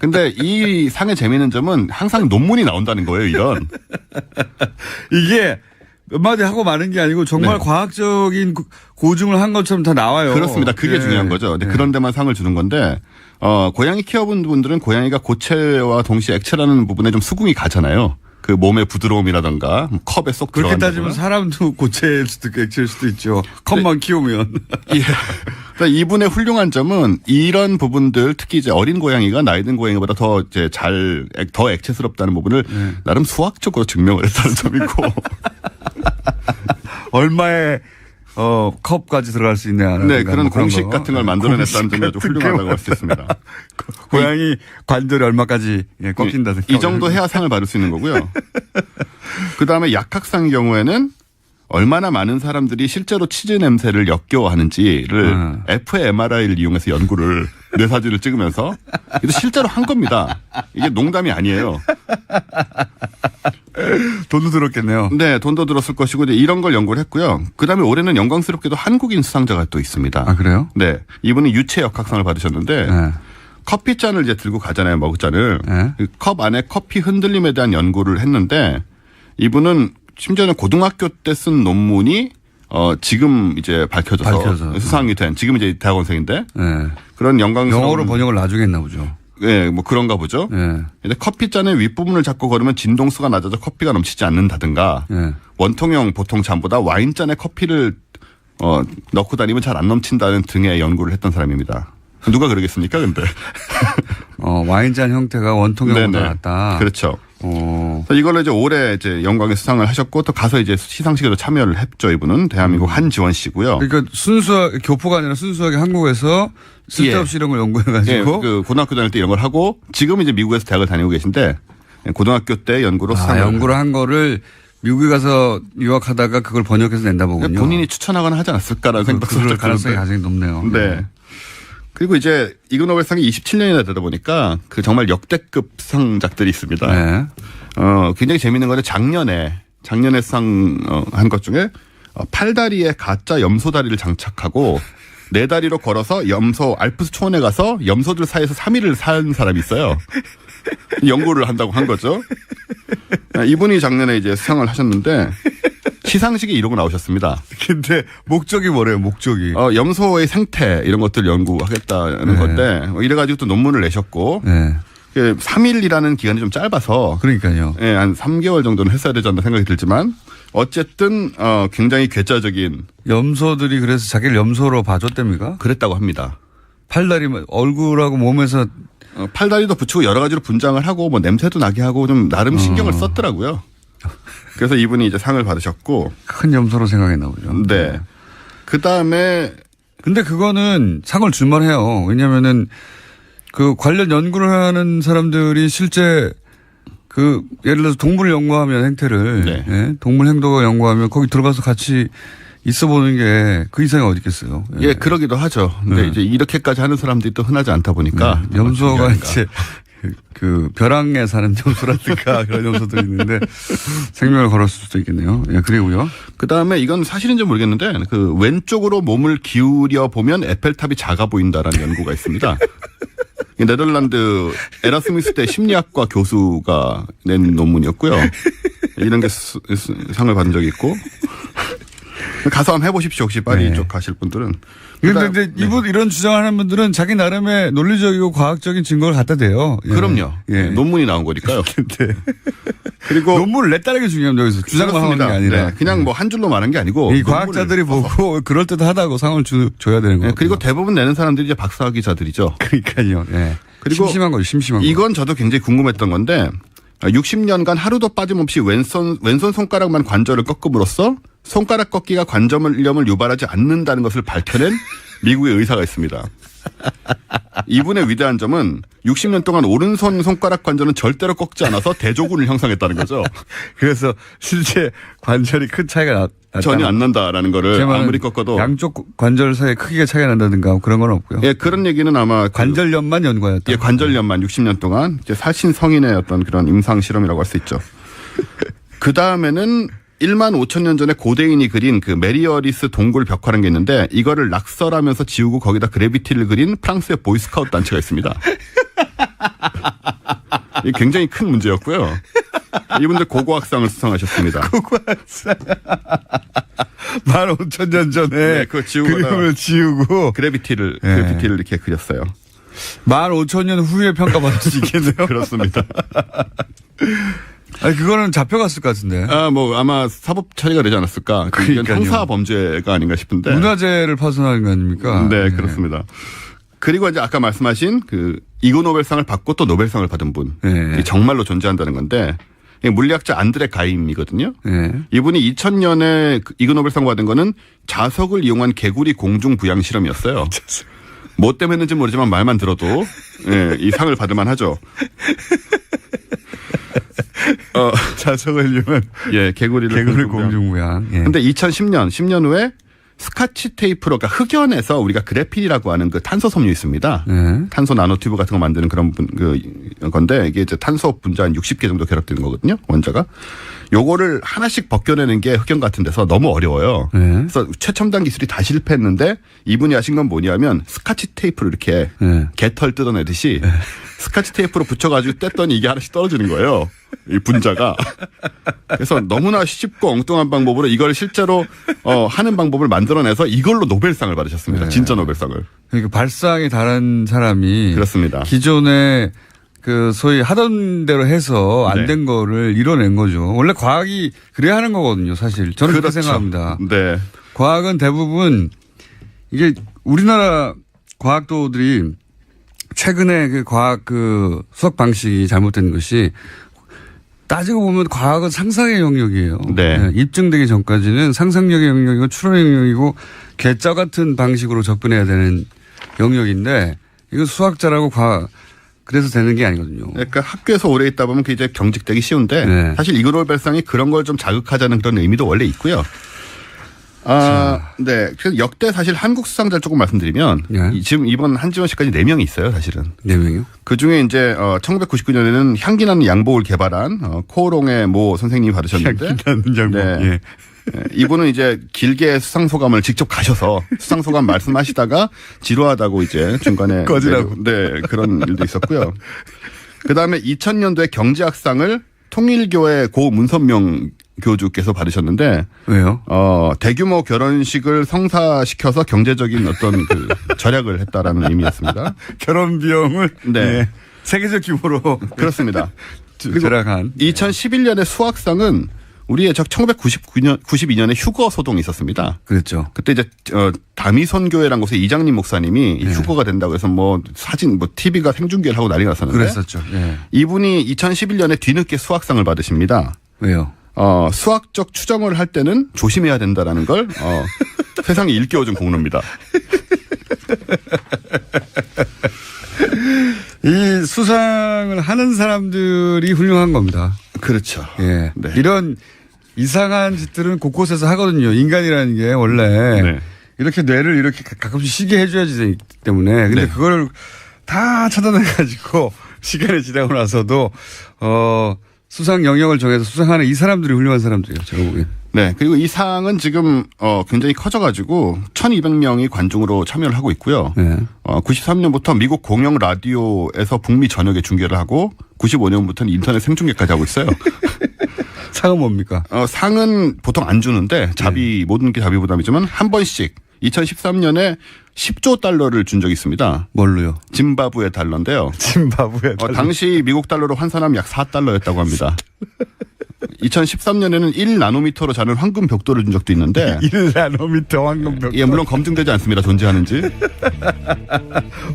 근데 이 상의 재미있는 점은 항상 논문이 나온다는 거예요. 이런. 이게 몇 마디 하고 마는 게 아니고 정말 네. 과학적인 고증을 한 것처럼 다 나와요. 그렇습니다. 그게 네. 중요한 거죠. 근데 네. 그런 데만 상을 주는 건데 고양이 키워본 분들은 고양이가 고체와 동시에 액체라는 부분에 좀 수긍이 가잖아요. 그 몸의 부드러움이라든가 컵에 쏙 그렇게 들어가는 따지면 부분. 사람도 고체일 수도 있고 액체일 수도 있죠. 컵만 키우면. 예. 그러니까 이분의 훌륭한 점은 이런 부분들 특히 이제 어린 고양이가 나이 든 고양이보다 더 이제 더 액체스럽다는 부분을 나름 수학적으로 증명을 했다는 점이고. 얼마의 컵까지 들어갈 수 있냐. 네, 그런 공식 거. 같은 걸 만들어냈다는 점이 아주 훌륭하다고 할 수 있습니다. 고양이 관절이 얼마까지 꺾인다든가. 이 정도 해야 상을 받을 수 있는 거고요. 그 다음에 약학상의 경우에는 얼마나 많은 사람들이 실제로 치즈 냄새를 역겨워하는지를 fMRI를 이용해서 연구를 뇌사진을 찍으면서 이거 실제로 한 겁니다. 이게 농담이 아니에요. 돈도 들었겠네요. 네, 돈도 들었을 것이고 이제 이런 걸 연구를 했고요. 그다음에 올해는 영광스럽게도 한국인 수상자가 또 있습니다. 아, 그래요? 네, 이분은 유체 역학상을 받으셨는데 네. 커피잔을 이제 들고 가잖아요, 머그잔을. 네. 그 컵 안에 커피 흔들림에 대한 연구를 했는데 이분은 심지어는 고등학교 때 쓴 논문이 지금 이제 밝혀져서 수상이 된 지금 이제 대학원생인데 네. 그런 영광스러운 영어로 번역을 나중에 했나 보죠. 네, 뭐 그런가 보죠. 네. 근데 커피잔의 윗부분을 잡고 걸으면 진동수가 낮아져 커피가 넘치지 않는다든가 네. 원통형 보통 잔보다 와인잔에 커피를 넣고 다니면 잘 안 넘친다는 등의 연구를 했던 사람입니다. 누가 그러겠습니까, 근데? 와인잔 형태가 원통형보다 네네. 낫다. 그렇죠. 이걸로 이제 올해 이제 영광의 수상을 하셨고 또 가서 이제 시상식에도 참여를 했죠. 이분은 대한민국 한지원 씨고요. 그러니까 교포가 아니라 순수하게 한국에서 쓸데없이 이런 걸 연구해가지고. 예, 그 고등학교 다닐 때 이런 걸 하고 지금 이제 미국에서 대학을 다니고 계신데 고등학교 때 연구로 수상을. 연구를 한 거를 미국에 가서 유학하다가 그걸 번역해서 낸다 보군요. 본인이 추천하거나 하지 않았을까라는 생각도 그럴 가능성이 가장 높네요. 네. 그리고 이제 이그노벨상이 27년이나 되다 보니까 그 정말 역대급 상작들이 있습니다. 네. 굉장히 재밌는 거는 작년에 수상한 것 중에 팔다리에 가짜 염소다리를 장착하고 네 다리로 걸어서 염소 알프스 초원에 가서 염소들 사이에서 3일을 산 사람이 있어요. 연구를 한다고 한 거죠. 이분이 작년에 이제 수상을 하셨는데 시상식에 이러고 나오셨습니다. 근데 목적이 뭐래요? 목적이. 염소의 생태 이런 것들 연구하겠다는 네. 건데 이래가지고 또 논문을 내셨고 네. 3일이라는 기간이 좀 짧아서 그러니까요. 예, 한 3개월 정도는 했어야 되지 않나 생각이 들지만 어쨌든 굉장히 괴짜적인 염소들이 그래서 자기를 염소로 봐줬답니까? 그랬다고 합니다. 팔다리 얼굴하고 몸에서 팔다리도 붙이고 여러 가지로 분장을 하고 뭐 냄새도 나게 하고 좀 나름 신경을 썼더라고요. 그래서 이분이 이제 상을 받으셨고 큰 염소로 생각했나 보죠. 네. 그 다음에 근데 그거는 상을 줄만해요. 왜냐면은 그 관련 연구를 하는 사람들이 실제 그 예를 들어서 동물 연구하면 행태를 네. 예? 동물 행동을 연구하면 거기 들어가서 같이 있어 보는 게 그 이상이 어디 있겠어요. 예, 그러기도 하죠. 근데 네. 이제 이렇게까지 하는 사람들이 또 흔하지 않다 보니까 염소가 이제 그 벼랑에 사는 염소라든가 그런 염소들이 있는데 생명을 걸었을 수도 있겠네요. 예, 그리고요. 그 다음에 이건 사실인지 모르겠는데 그 왼쪽으로 몸을 기울여 보면 에펠탑이 작아 보인다라는 연구가 있습니다. 네덜란드 에라스무스 대 심리학과 교수가 낸 논문이었고요. 이런 게 상을 받은 적이 있고. 가서 한번 해보십시오. 혹시 파리 네. 쪽 가실 분들은. 그런데 이분 이런 주장하는 분들은 자기 나름의 논리적이고 과학적인 증거를 갖다 대요. 예. 그럼요. 예. 논문이 나온 거니까요. 근데 그리고 논문을 냈다는 게 중요합니다. 여기서 주장만 하는 게 아니라. 네, 그냥 뭐 한 줄로 말한 게 아니고. 이 과학자들이 보고 그럴듯하다고 상을 줘야 되는 거예요. 그리고 대부분 내는 사람들이 이제 박사학위자들이죠. 그러니까요. 예. 그리고 심심한 거죠. 심심한 거. 이건 저도 굉장히 궁금했던 건데 60년간 하루도 빠짐없이 왼손 손가락만 관절을 꺾음으로써 손가락 꺾기가 관절염을 유발하지 않는다는 것을 밝혀낸 미국의 의사가 있습니다. 이분의 위대한 점은 60년 동안 오른손 손가락 관절은 절대로 꺾지 않아서 대조군을 형성했다는 거죠. 그래서 실제 관절이 큰 차이가 전혀 안 난다라는 거를 아무리 꺾어도. 양쪽 관절 사이에 크기가 차이가 난다든가 그런 건 없고요. 예, 그런 얘기는 아마 관절염만 연구하였다. 예, 관절염만 60년 동안 이제 사신 성인의 어떤 그런 임상 실험이라고 할 수 있죠. 그 다음에는 1만 5천 년 전에 고대인이 그린 그 메리어리스 동굴 벽화라는 게 있는데 이거를 낙설하면서 지우고 거기다 그래비티를 그린 프랑스의 보이스카우트 단체가 있습니다. 이게 굉장히 큰 문제였고요. 이분들 고고학상을 수상하셨습니다. 고고학상. 15,000년 전에 네, 그거 그림을 지우고 그래비티를 이렇게 그렸어요. 15,000년 후에 평가받을 수 있겠네요. 그렇습니다. 아니, 그거는 잡혀갔을 것 같은데. 뭐 아마 사법 처리가 되지 않았을까. 이건 형사 범죄가 아닌가 싶은데. 문화재를 파손하는 거 아닙니까? 네, 그렇습니다. 그리고 이제 아까 말씀하신 그 이그 노벨상을 받고 또 노벨상을 받은 분. 네. 정말로 존재한다는 건데 물리학자 안드레 가임이거든요. 네. 이분이 2000년에 이그 노벨상 받은 거는 자석을 이용한 개구리 공중 부양 실험이었어요. 뭐 때문에 했는지 모르지만 말만 들어도 이 상을 받을 만하죠. 자석을 이용한 개구리 공중부양. 예. 근데 10년 후에 스카치 테이프로, 그러니까 흑연에서 우리가 그래필이라고 하는 그 탄소 섬유 있습니다. 네. 탄소 나노튜브 같은 거 만드는 그런 건데 이게 이제 탄소 분자 한 60개 정도 결합되는 거거든요. 원자가. 요거를 하나씩 벗겨내는 게 흑연 같은 데서 너무 어려워요. 네. 그래서 최첨단 기술이 다 실패했는데 이분이 하신 건 뭐냐면 스카치 테이프를 이렇게 네. 개털 뜯어내듯이 스카치 테이프로 붙여가지고 뗐더니 이게 하나씩 떨어지는 거예요. 이 분자가. 그래서 너무나 쉽고 엉뚱한 방법으로 이걸 실제로 하는 방법을 만들어내서 이걸로 노벨상을 받으셨습니다. 네. 진짜 노벨상을. 그러니까 발상이 다른 사람이 그렇습니다. 기존에 그 소위 하던 대로 해서 안 네. 된 거를 이뤄낸 거죠. 원래 과학이 그래야 하는 거거든요, 사실. 저는 그렇게 그렇죠. 생각합니다. 네. 과학은 대부분 이게 우리나라 과학도들이 최근에 그 과학 그 수학 방식이 잘못된 것이 따지고 보면 과학은 상상의 영역이에요. 네. 입증되기 전까지는 상상력의 영역이고 추론의 영역이고 괴짜 같은 방식으로 접근해야 되는 영역인데 이건 수학자라고 그래서 되는 게 아니거든요. 그러니까 학교에서 오래 있다 보면 그게 이제 경직되기 쉬운데 네. 사실 이그 노벨상이 그런 걸 좀 자극하자는 그런 의미도 원래 있고요. 네. 그래서 역대 사실 한국 수상자를 조금 말씀드리면 네. 지금 이번 한지원 씨까지 4명이 있어요, 사실은. 4명이요? 그 중에 이제 1999년에는 향기나는 양복을 개발한 코오롱의 모 선생님이 받으셨는데. 향기나는 양복. 네. 예. 이분은 이제 길게 수상소감을 직접 가셔서 수상소감 말씀하시다가 지루하다고 이제 중간에 꺼지라고. 네, 그런 일도 있었고요. 그다음에 2000년도에 경제학상을 통일교회 고 문선명 교주께서 받으셨는데 왜요? 대규모 결혼식을 성사시켜서 경제적인 어떤 그 절약을 했다라는 의미였습니다. 결혼 비용을 네. 세계적 규모로 그렇습니다. 절약한. 2011년에 수학상은 우리의 1992년에 휴거 소동이 있었습니다. 그랬죠. 그때 이제 다미선교회라는 곳에 이장님 목사님이 휴거가 된다고 해서 뭐 사진 뭐 TV가 생중계를 하고 난리가 났었는데 그랬었죠. 예. 이분이 2011년에 뒤늦게 수학상을 받으십니다. 왜요? 수학적 추정을 할 때는 조심해야 된다라는 걸 세상에 일깨워준 공로입니다. 이 수상을 하는 사람들이 훌륭한 겁니다. 그렇죠. 예. 네. 이런 이상한 짓들은 곳곳에서 하거든요. 인간이라는 게 원래 네. 이렇게 뇌를 이렇게 가끔씩 쉬게 해줘야지 되기 때문에. 근데 네. 그걸 다 차단해가지고 시간이 지나고 나서도 수상 영역을 정해서 수상하는 이 사람들이 훌륭한 사람들이에요. 제가 보기엔. 네. 그리고 이 상은 지금 굉장히 커져가지고 1,200명이 관중으로 참여를 하고 있고요. 네. 93년부터 미국 공영 라디오에서 북미 전역에 중계를 하고 95년부터는 인터넷 생중계까지 하고 있어요. 상은 뭡니까? 상은 보통 안 주는데 자비 모든 게 자비 부담이지만 한 번씩 2013년에 10조 달러를 준 적이 있습니다. 뭘로요? 짐바브웨 달러인데요. 짐바브웨 달러. 당시 미국 달러로 환산하면 약 4달러였다고 합니다. 2013년에는 1나노미터로 자는 황금 벽돌을 준 적도 있는데 1나노미터 황금 벽돌. 예, 물론 검증되지 않습니다. 존재하는지.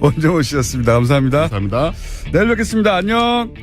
원정호 씨였습니다. 감사합니다. 감사합니다. 내일 뵙겠습니다. 안녕.